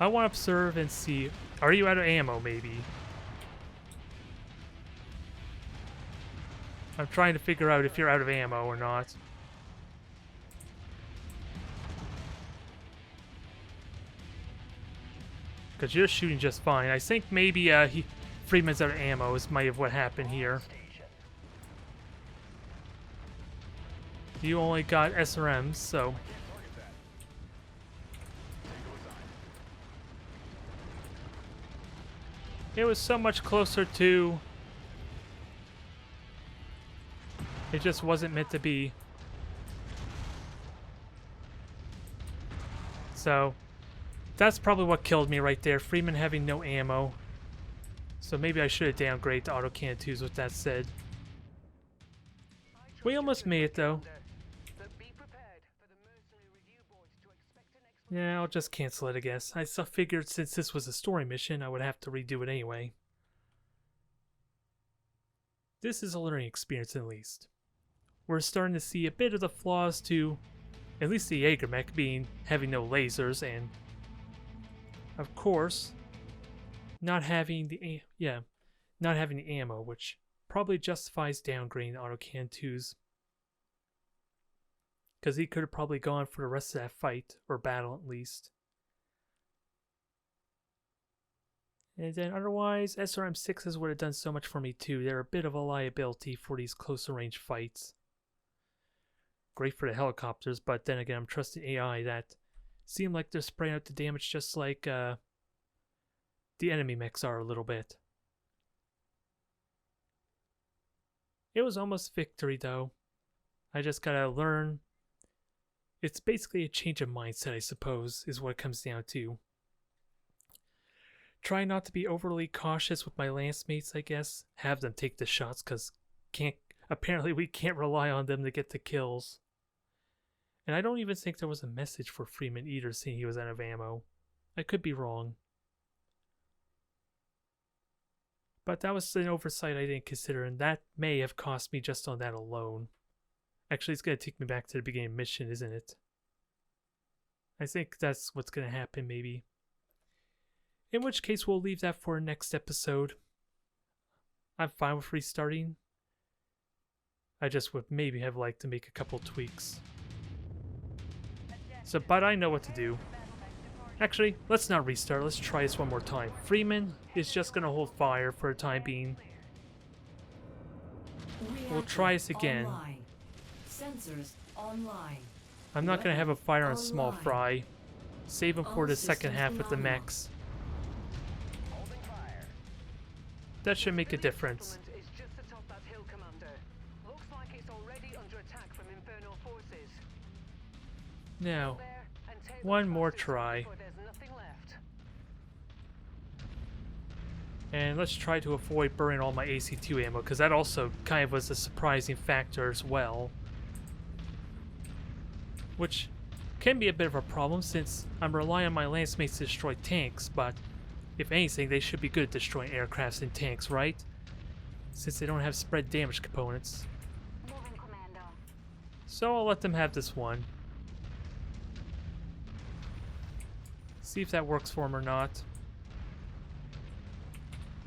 Speaker 1: I want to observe and see. Are you out of ammo, maybe? I'm trying to figure out if you're out of ammo or not. Because you're shooting just fine. I think maybe Freeman's out of ammo is might have what happened here.
Speaker 5: Station.
Speaker 1: You only got SRMs, so...
Speaker 5: Can't target that. Tango aside.
Speaker 1: It was so much closer to... It just wasn't meant to be. So, that's probably what killed me right there. Freeman having no ammo. So maybe I should have downgraded to autocannon 2s with that said. We almost made it though.
Speaker 3: But be prepared for the mercenary review boys to expect an explanation.
Speaker 1: Yeah, I'll just cancel it, I guess. I figured since this was a story mission, I would have to redo it anyway. This is a learning experience at least. We're starting to see a bit of the flaws to, at least the Jaeger mech being having no lasers and, of course, not having the ammo, which probably justifies downgrading autocannon 2s. Because he could have probably gone for the rest of that fight, or battle at least. And then otherwise, SRM 6s would have done so much for me too. They're a bit of a liability for these closer range fights. Great for the helicopters, but then again, I'm trusting AI that seem like they're spraying out the damage just like the enemy mechs are a little bit. It was almost victory though. I just gotta learn. It's basically a change of mindset, I suppose, is what it comes down to. try not to be overly cautious with my lance mates, I guess. Have them take the shots, because apparently we can't rely on them to get the kills. And I don't even think there was a message for Freeman either, seeing he was out of ammo. I could be wrong. But that was an oversight I didn't consider, and that may have cost me just on that alone. Actually, it's going to take me back to the beginning mission, isn't it? I think that's what's going to happen, maybe. In which case, we'll leave that for next episode. I'm fine with restarting. I just would maybe have liked to make a couple tweaks. So, but I know what to do. Actually, let's not restart. Let's try this one more time. Freeman is just going to hold fire for the time being. We'll try this again.
Speaker 2: Online. Sensors online.
Speaker 1: I'm not going to have a fire on small
Speaker 2: Online.
Speaker 1: fry. Save him for
Speaker 2: All
Speaker 1: the second
Speaker 2: systems
Speaker 1: half with the
Speaker 2: phenomenal.
Speaker 1: mechs. That should make a difference.
Speaker 3: Settlement is just atop that hill, Commander. Looks like it's already under attack from infernal forces.
Speaker 1: Now,
Speaker 3: There and take
Speaker 1: one
Speaker 3: those
Speaker 1: more
Speaker 3: bastards
Speaker 1: try.
Speaker 3: before there's nothing left.
Speaker 1: And let's try to avoid burning all my AC2 ammo, because that also kind of was a surprising factor as well. Which can be a bit of a problem since I'm relying on my lance mates to destroy tanks, but if anything, they should be good at destroying aircrafts and tanks, right? Since they don't have spread damage components.
Speaker 4: Moving, Commando.
Speaker 1: So I'll let them have this one. See if that works for them or not.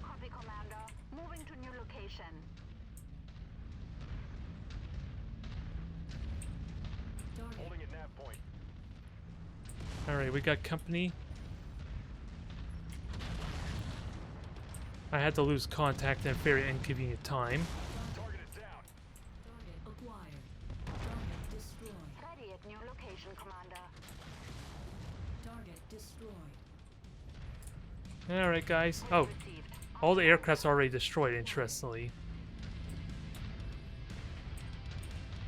Speaker 4: Copy, Commando. Moving to new location.
Speaker 2: Target.
Speaker 5: Holding at nav point.
Speaker 1: Alright, we got company. I had to lose contact at a very inconvenient time.
Speaker 5: Target is down.
Speaker 2: Target acquired. Target destroyed.
Speaker 4: Ready at new location, Commander.
Speaker 2: Target destroyed.
Speaker 1: Alright, guys. Oh,
Speaker 4: Received.
Speaker 1: all the aircrafts are already destroyed, interestingly.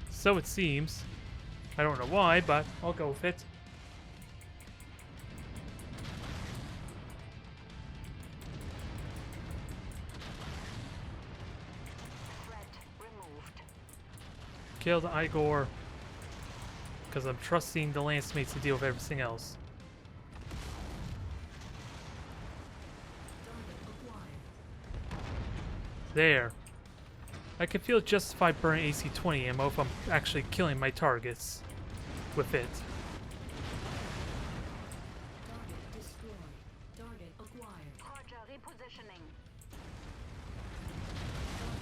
Speaker 1: So it seems. I don't know why, but I'll go with it.
Speaker 4: Threat removed.
Speaker 1: Killed Igor. Because I'm trusting the lance mates to deal with everything else.
Speaker 2: Target acquired.
Speaker 1: There. I can feel justified burning AC-20 ammo if I'm actually killing my targets with it.
Speaker 2: Target destroyed. Target acquired.
Speaker 4: Roger, repositioning.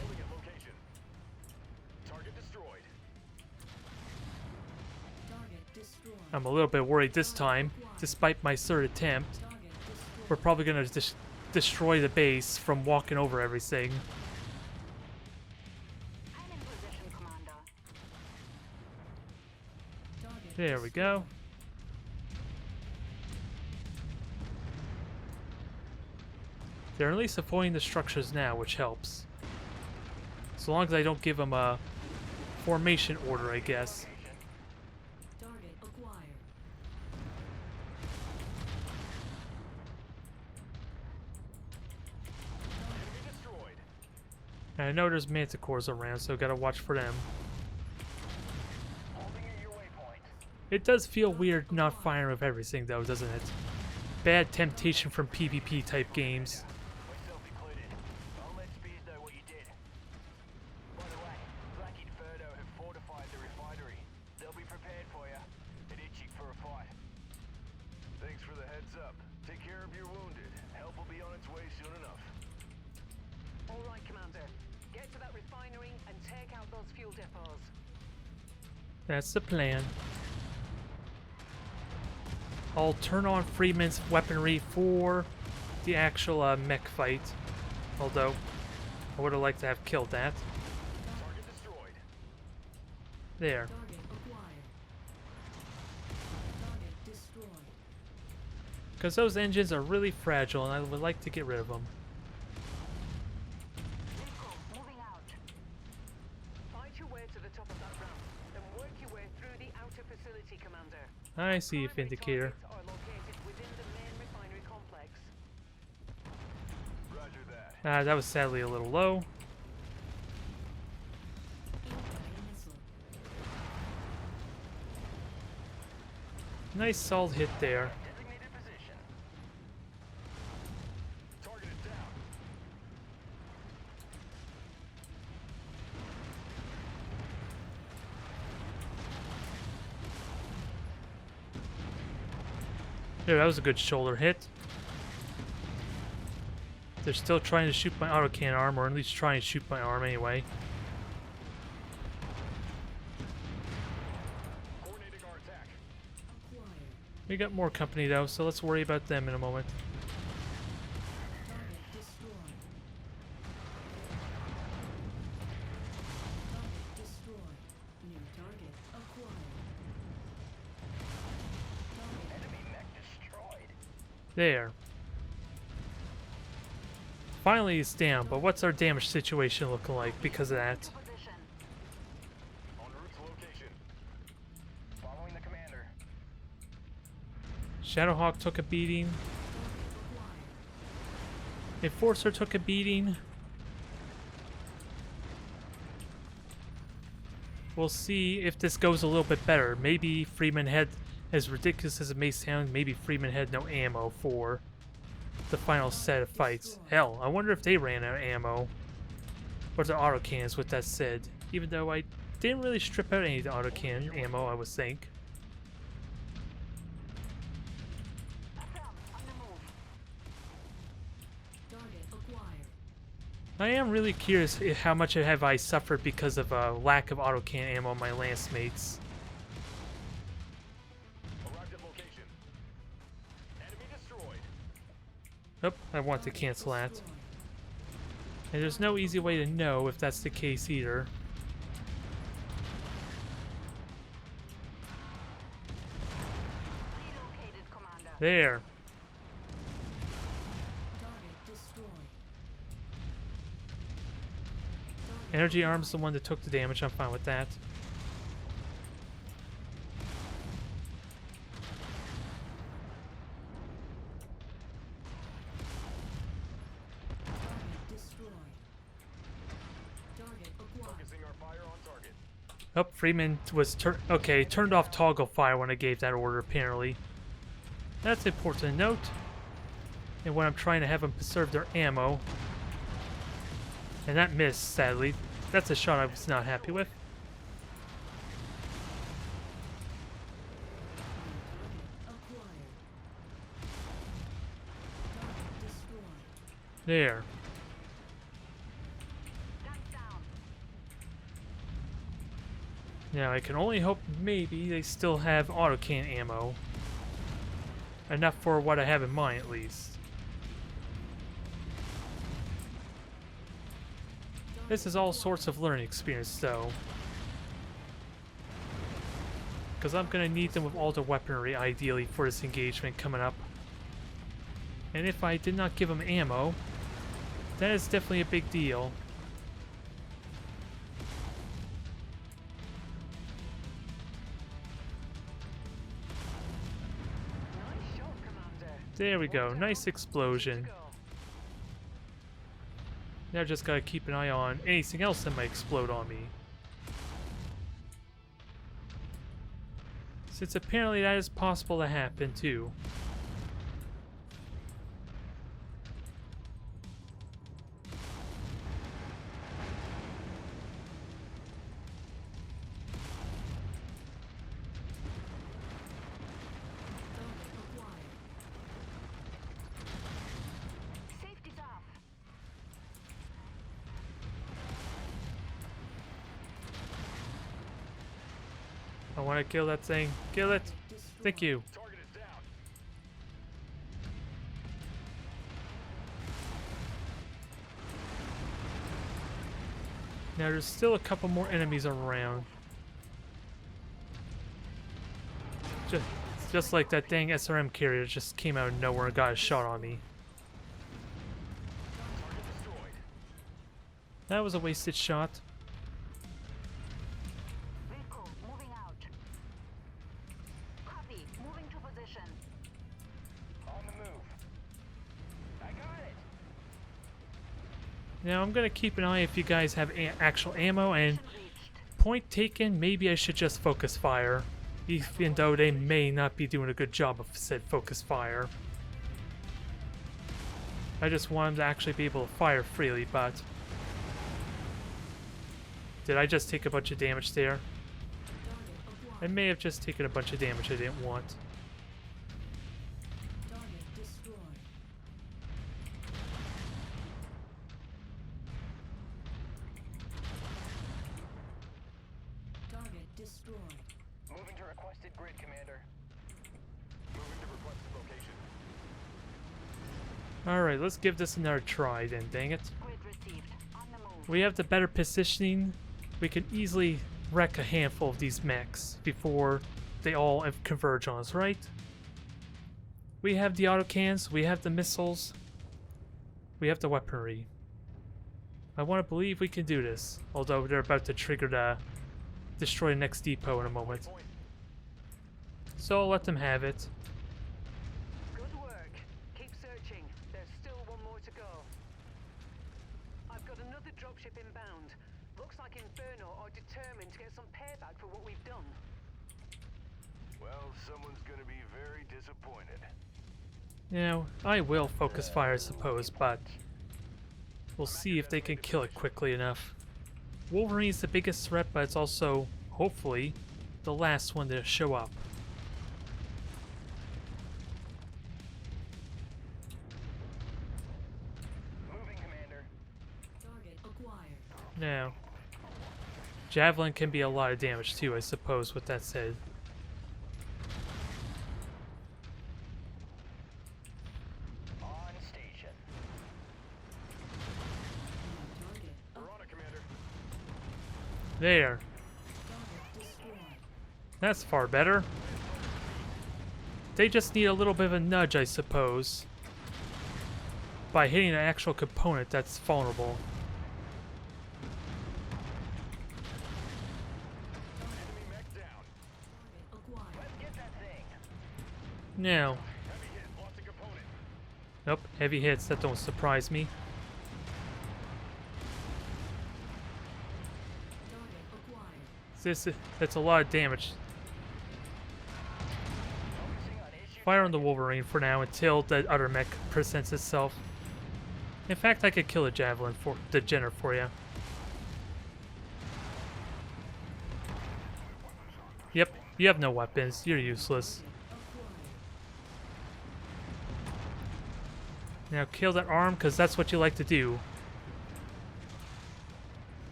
Speaker 5: Holding at location. Target destroyed.
Speaker 2: Target destroyed.
Speaker 1: I'm a little bit worried this time. Despite my third attempt,
Speaker 2: Target destroyed.
Speaker 1: we're probably going to destroy the base from walking over everything.
Speaker 4: I'm in position, Commander.
Speaker 2: Target
Speaker 1: There we go. They're at least avoiding the structures now, which helps. So long as I don't give them a formation order, I guess.
Speaker 2: Target acquired.
Speaker 5: Enemy destroyed.
Speaker 1: And I know there's manticores around, so gotta watch for them.
Speaker 5: Holding at your waypoint.
Speaker 1: It does feel weird not firing with everything, though, doesn't it? Bad temptation from PvP type games.
Speaker 5: Myself included. I'll let Spears know what you did. By the way, Black Inferno have fortified the refinery. They'll be prepared for you and itching for a fight. Thanks for the heads up. Take care of your wounded. Help will be on its way soon enough.
Speaker 3: All right, Commander. Get to that refinery and take out those fuel depots.
Speaker 1: That's the plan. I'll turn on Freeman's weaponry for the actual mech fight. Although, I would have liked to have killed that.
Speaker 5: Target destroyed.
Speaker 1: There.
Speaker 2: Target acquired. Target destroyed.
Speaker 1: Because those engines are really fragile and I would like to get rid of them.
Speaker 4: Rico, moving out.
Speaker 3: Fight your way to the top of that ramp, then work your way through the outer facility, Commander.
Speaker 1: I see if
Speaker 3: Primary
Speaker 1: indicator.
Speaker 3: targets are located within the main refinery complex.
Speaker 1: That was sadly a little low.
Speaker 2: Missile.
Speaker 1: Nice solid hit there.
Speaker 5: Designated position. Target is down.
Speaker 1: Yeah, that was a good shoulder hit. They're still trying to shoot my autocan arm, or at least trying to shoot my arm anyway.
Speaker 5: Coordinating our attack.
Speaker 2: Acquired.
Speaker 1: We got more company though, so let's worry about them in a moment.
Speaker 2: Target destroyed. Target destroyed. New target acquired. Target
Speaker 5: Enemy mech destroyed.
Speaker 1: There. Finally it's down, but what's our damage situation looking like because of that?
Speaker 4: To position.
Speaker 5: En route to location. Following the commander.
Speaker 1: Shadowhawk took a beating.
Speaker 2: acquired.
Speaker 1: Enforcer took a beating. We'll see if this goes a little bit better. Maybe Freeman had, as ridiculous as it may sound, maybe Freeman had no ammo for the final set of fights. Hell, I wonder if they ran out of ammo. Or the autocannons, with that said. Even though I didn't really strip out any of the autocannon ammo, I would think.
Speaker 4: Affirm. On the move.
Speaker 2: Target acquired.
Speaker 1: I am really curious how much have I suffered because of a lack of autocannon ammo on my lance mates.
Speaker 5: Arrived at location. Enemy destroyed.
Speaker 1: Oh, I want to cancel that.
Speaker 2: Destroyed.
Speaker 1: And there's no easy way to know if that's the case either.
Speaker 4: Relocated, Commander.
Speaker 1: There.
Speaker 2: Target destroyed.
Speaker 1: Energy arm's the one that took the damage. I'm fine with that.
Speaker 2: Target destroyed. Target acquired.
Speaker 5: Focusing our fire on target.
Speaker 1: Oh, Freeman was turned off toggle fire when I gave that order, apparently. That's important to note. And when I'm trying to have them preserve their ammo. And that missed, sadly. That's a shot I was not happy with.
Speaker 2: Acquired. Target destroyed.
Speaker 1: There.
Speaker 4: Guns down.
Speaker 1: Now I can only hope maybe they still have autocan ammo. Enough for what I have in mind, at least. This is all sorts of learning experience, though. Because I'm going to need them with all the weaponry, ideally, for this engagement coming up. And if I did not give them ammo, that is definitely a big deal.
Speaker 3: Nice shot, Commander.
Speaker 1: There we go,
Speaker 3: One
Speaker 1: nice
Speaker 3: down,
Speaker 1: explosion.
Speaker 3: two to go.
Speaker 1: Now just gotta keep an eye on anything else that might explode on me. Since apparently that is possible to happen too.
Speaker 2: Target acquired.
Speaker 4: Safety's off.
Speaker 1: I want to kill that thing. Kill it.
Speaker 2: Destroyed.
Speaker 1: Thank you.
Speaker 5: Target is down.
Speaker 1: Now there's still a couple more enemies around. Just like that dang SRM carrier just came out of nowhere and got a shot on me.
Speaker 5: Target destroyed.
Speaker 1: That was a wasted shot.
Speaker 4: Vehicle moving out. Copy. Moving to position.
Speaker 5: On the move. I got it.
Speaker 1: Now I'm gonna keep an eye if you guys have actual ammo, and
Speaker 4: Reached.
Speaker 1: point taken, maybe I should just focus fire. Even though they may not be doing a good job of said focus fire. I just want them to actually be able to fire freely, but... Did I just take a bunch of damage there?
Speaker 2: Target
Speaker 1: I
Speaker 2: acquired.
Speaker 1: may have just taken a bunch of damage I didn't want.
Speaker 2: Target destroyed. Target destroyed.
Speaker 5: Moving to requested grid, Commander. Moving to requested location.
Speaker 1: Alright, let's give this another try then, dang it.
Speaker 4: Grid received. On the move.
Speaker 1: We have the better positioning. We can easily wreck a handful of these mechs before they all converge on us, right? We have the autocans, we have the missiles, we have the weaponry. I want to believe we can do this, although they're about to trigger the destroy the next depot in a moment.
Speaker 5: Point.
Speaker 1: So I'll let them have it.
Speaker 3: Good work. Keep searching. There's still one more to go. I've got another dropship inbound. Looks like Inferno are determined to get some payback for what we've done.
Speaker 5: Well, someone's gonna be very disappointed.
Speaker 1: Now, I will focus fire, I suppose, but we'll see if they can kill it quickly enough. Wolverine's the biggest threat, but it's also, hopefully, the last one to show up.
Speaker 5: Moving, Commander.
Speaker 2: Target acquired.
Speaker 1: Now, Javelin can be a lot of damage too, I suppose, with that said.
Speaker 5: On station.
Speaker 2: Target
Speaker 5: We're on it, Commander.
Speaker 1: There.
Speaker 2: target destroyed.
Speaker 1: That's far better. They just need a little bit of a nudge, I suppose. By hitting an actual component that's vulnerable.
Speaker 5: Enemy mech down.
Speaker 2: Target acquired.
Speaker 5: Let's get that thing.
Speaker 1: Now,
Speaker 5: Heavy hit. Lost a component.
Speaker 1: nope, heavy hits, that don't surprise me.
Speaker 2: Target acquired.
Speaker 1: That's a lot of damage.
Speaker 5: Focusing on issue.
Speaker 1: Fire on the Wolverine for now until the other mech presents itself. In fact, I could kill a Javelin for the Jenner for you. Yep, you have no weapons. You're useless. Now kill that arm, because that's what you like to do.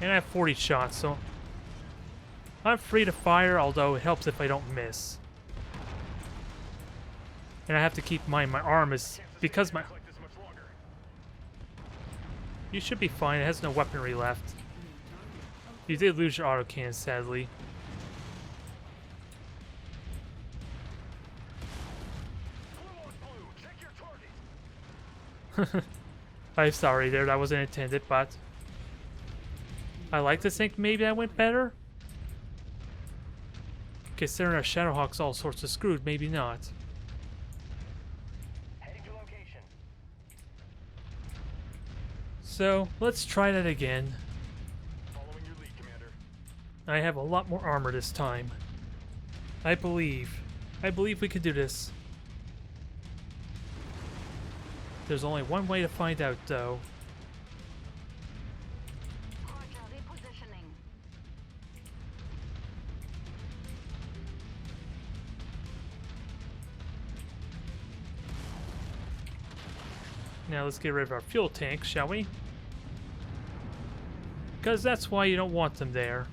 Speaker 1: And I have 40 shots, so I'm free to fire, although it helps if I don't miss. And I have to keep in mind my arm is because my...
Speaker 5: Like this much longer.
Speaker 1: You should be fine, it has no weaponry left. You did lose your autocan, sadly.
Speaker 5: Blue on blue. Check your target.
Speaker 1: I'm sorry there, that wasn't intended, but... I like to think maybe that went better. Considering our Shadowhawk's all sorts of screwed, maybe not.
Speaker 5: Heading to location.
Speaker 1: So, let's try that again.
Speaker 5: Following your lead, Commander.
Speaker 1: I have a lot more armor this time. I believe we can do this. There's only one way to find out, though.
Speaker 4: Roger, repositioning.
Speaker 1: Now let's get rid of our fuel tank, shall we? Because that's why you don't want them there.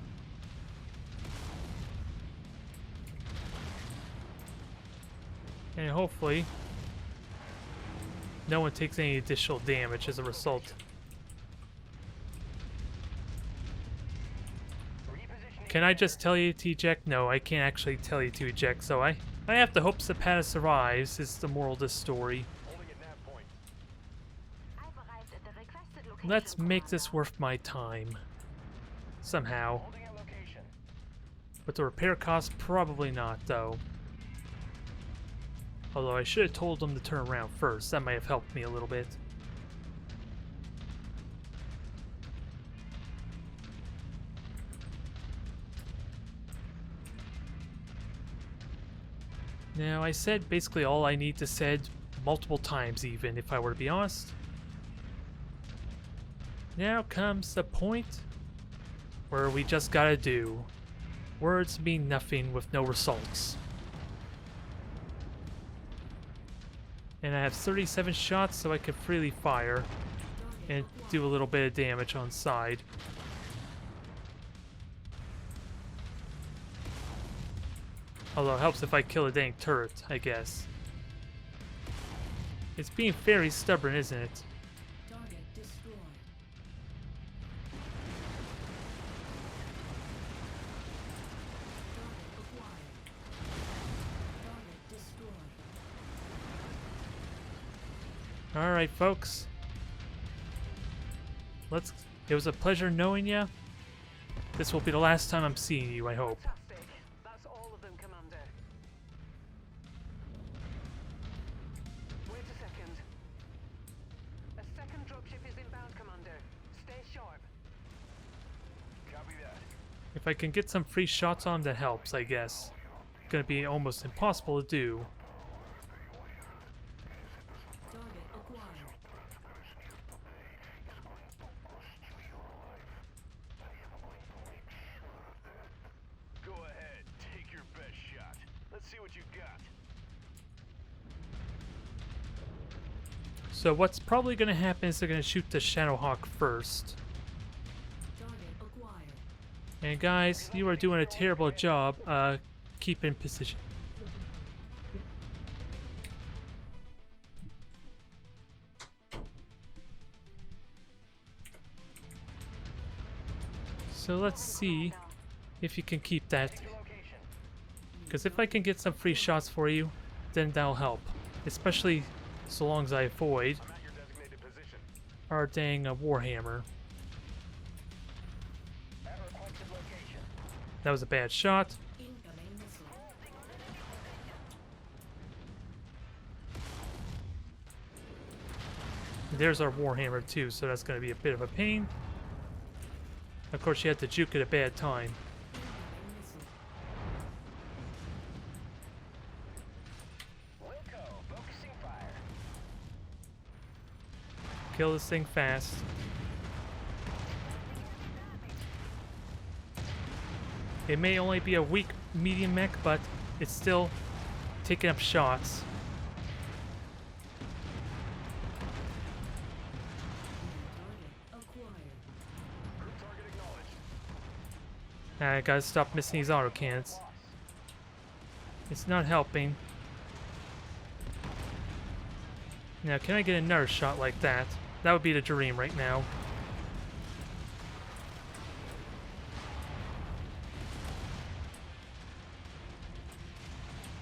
Speaker 1: And hopefully, no one takes any additional damage as a result.
Speaker 5: Repositioning.
Speaker 1: Can I just tell you to eject? No, I can't actually tell you to eject, so I have the hopes that Pata survives, is the moral of this story.
Speaker 5: Holding at nav point.
Speaker 4: I've arrived at the requested location.
Speaker 1: Let's make
Speaker 4: Commander.
Speaker 1: this worth my time. Somehow.
Speaker 5: Holding at location.
Speaker 1: But the repair cost, probably not, though. Although I should have told them to turn around first. That might have helped me a little bit. Now, I said basically all I need to said multiple times even, if I were to be honest. Now comes the point where we just gotta do. Words mean nothing with no results. And I have 37 shots, so I can freely fire and do a little bit of damage on side. Although it helps if I kill a dang turret, I guess. It's being very stubborn, isn't it?
Speaker 2: Target destroyed. Target acquired. Target destroyed.
Speaker 1: Alright, folks. It was a pleasure knowing you. This will be the last time I'm seeing you, I hope.
Speaker 3: Fantastic. That's all of them, Commander. Wait a second. A second dropship is inbound, Commander. Stay sharp.
Speaker 5: Copy that.
Speaker 1: If I can get some free shots on, that helps, I guess. Gonna be almost impossible to do.
Speaker 2: Target acquired.
Speaker 5: Go ahead, take your best shot. Let's see what you got.
Speaker 1: So what's probably gonna happen is they're gonna shoot the Shadowhawk first.
Speaker 2: Target acquired.
Speaker 1: And guys, you are doing a terrible job keeping position. So let's see if you can keep that.
Speaker 5: Location.
Speaker 1: Because if I can get some free shots for you, then that'll help. Especially so long as I avoid
Speaker 5: I'm at your designated position.
Speaker 1: our dang Warhammer.
Speaker 5: At requested location.
Speaker 1: That was a bad shot.
Speaker 2: Incoming missile.
Speaker 1: There's our Warhammer too, so that's going to be a bit of a pain. Of course, you had to juke at a bad time.
Speaker 2: Incoming missile.
Speaker 5: Wilco, focusing fire.
Speaker 1: Kill this thing fast. It may only be a weak medium mech, but it's still taking up shots.
Speaker 2: Target acquired.
Speaker 5: Group target acknowledged.
Speaker 1: I gotta stop missing these autocannons. It's not helping. Now, can I get another shot like that? That would be the dream right now.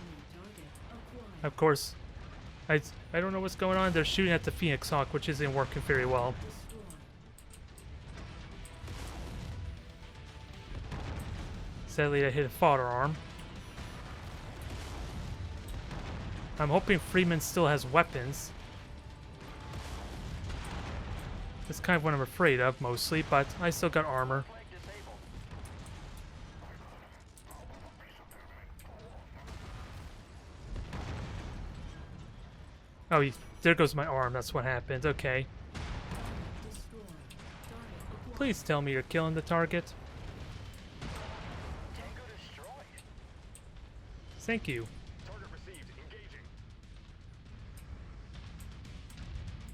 Speaker 2: New target acquired.
Speaker 1: Of course, I don't know what's going on. They're shooting at the Phoenix Hawk, which isn't working very well.
Speaker 2: Destroyed.
Speaker 1: Sadly, I hit a fodder arm. I'm hoping Freeman still has weapons. That's kind of what I'm afraid of, mostly, but I still got armor.
Speaker 5: Flag disabled.
Speaker 1: Oh, there goes my arm. That's what happened. Okay.
Speaker 2: Destroyed. Target acquired.
Speaker 1: Please tell me you're killing the target.
Speaker 5: Tango destroyed.
Speaker 1: Thank you.
Speaker 5: Target received. Engaging.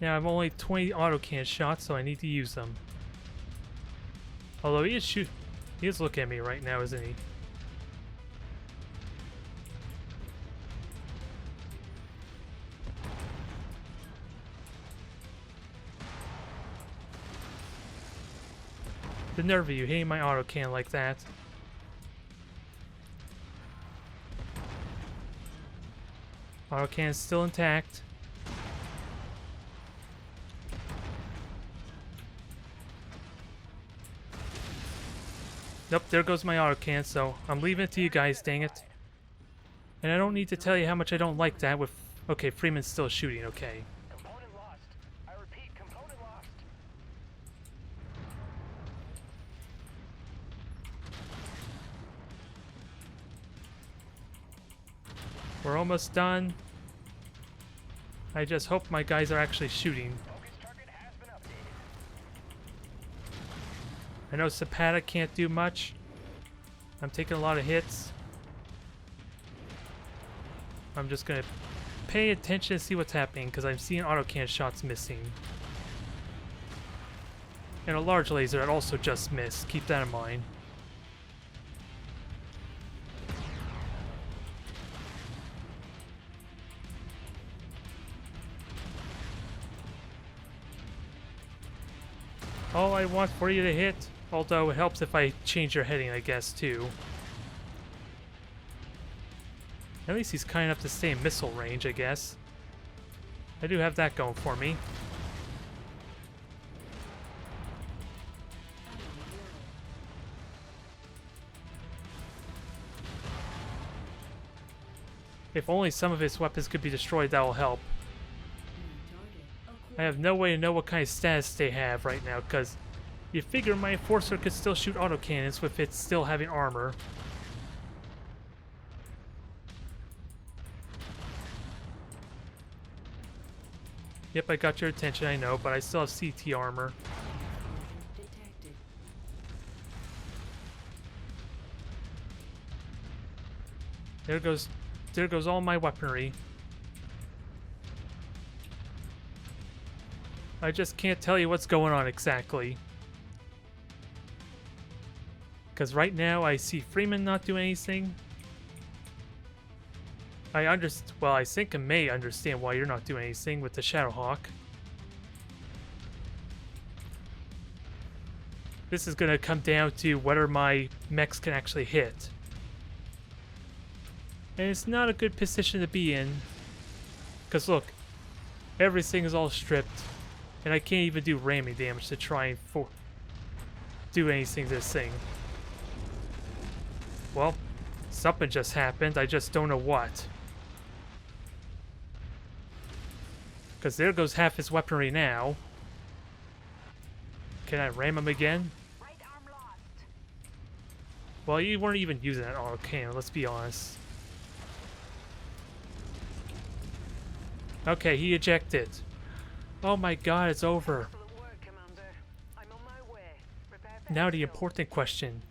Speaker 1: Now, I've only 20 autocan shots, so I need to use them. Although he is looking at me right now, isn't he? The nerve of you hitting my autocan like that. Autocan's still intact. Nope, there goes my autocan, so I'm leaving it to you guys, dang it. And I don't need to tell you how much I don't like that with Okay, Freeman's still shooting, okay.
Speaker 5: Component lost. I repeat, component lost.
Speaker 1: We're almost done. I just hope my guys are actually shooting.
Speaker 5: Focus target has been updated.
Speaker 1: I know Zapata can't do much. I'm taking a lot of hits. I'm just gonna pay attention to see what's happening because I'm seeing autocan shots missing. And a large laser that also just missed. Keep that in mind. All I want for you to hit, although it helps if I change your heading, I guess, too. At least he's kind enough to stay in missile range, I guess. I do have that going for me. If only some of his weapons could be destroyed, that will help.
Speaker 2: New target acquired.
Speaker 1: I have no way to know what kind of status they have right now, because you figure my Enforcer could still shoot autocannons with it still having armor. Yep, I got your attention, I know, but I still have CT armor.
Speaker 2: Detected.
Speaker 1: There goes all my weaponry. I just can't tell you what's going on exactly. Because right now I see Freeman not doing anything. Well, I think I may understand why you're not doing anything with the Shadowhawk. This is going to come down to whether my mechs can actually hit. And it's not a good position to be in. Because look, everything is all stripped. And I can't even do ramming damage to try and do anything to this thing. Well, something just happened, I just don't know what. Because there goes half his weaponry now. Can I ram him again?
Speaker 4: Right arm lost.
Speaker 1: Well, you weren't even using that auto cannon, let's be honest. Okay, he ejected. Oh my god, it's over.
Speaker 3: Excellent work, Commander. I'm on my way. Prepare for
Speaker 1: Now the
Speaker 3: exfil.
Speaker 1: important question.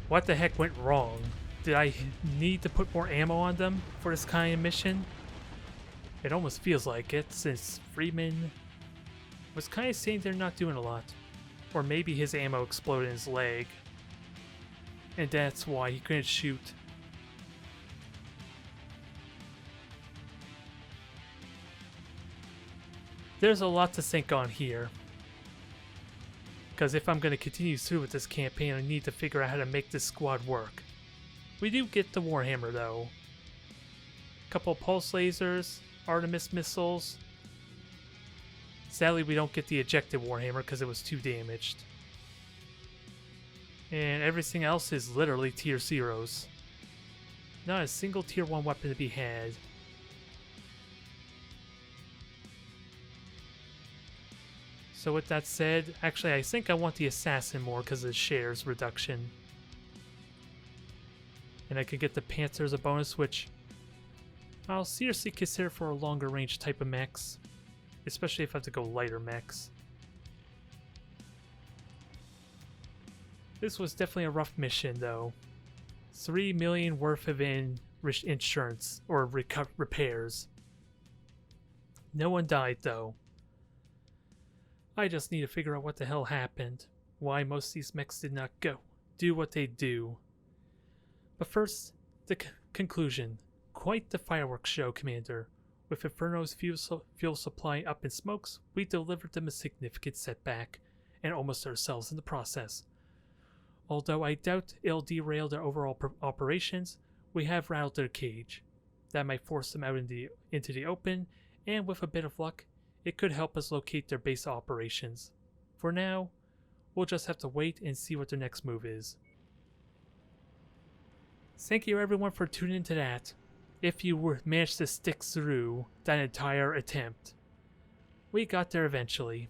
Speaker 1: What the heck went wrong? Did I need to put more ammo on them for this kind of mission? It almost feels like it, since Freeman was kind of saying they're not doing a lot. Or maybe his ammo exploded in his leg. And that's why he couldn't shoot. There's a lot to think on here. Because if I'm going to continue through with this campaign, I need to figure out how to make this squad work. We do get the Warhammer though. Couple pulse lasers, Artemis missiles. Sadly we don't get the ejected Warhammer because it was too damaged. And everything else is literally tier 0s. Not a single tier 1 weapon to be had. So with that said, actually I think I want the Assassin more because of the shares reduction. And I could get the Panther as a bonus, which I'll seriously consider for a longer range type of mechs. Especially if I have to go lighter mechs. This was definitely a rough mission though. 3 million worth of insurance or repairs. No one died though. I just need to figure out what the hell happened. Why most of these mechs did not do what they do. But first, the conclusion. Quite the fireworks show, Commander. With Inferno's fuel supply up in smokes, we delivered them a significant setback, and almost ourselves in the process. Although I doubt it'll derail their overall operations, we have rattled their cage. That might force them out into the open, and with a bit of luck, it could help us locate their base of operations. For now, we'll just have to wait and see what their next move is. Thank you everyone for tuning into that. if you managed to stick through that entire attempt. We got there eventually.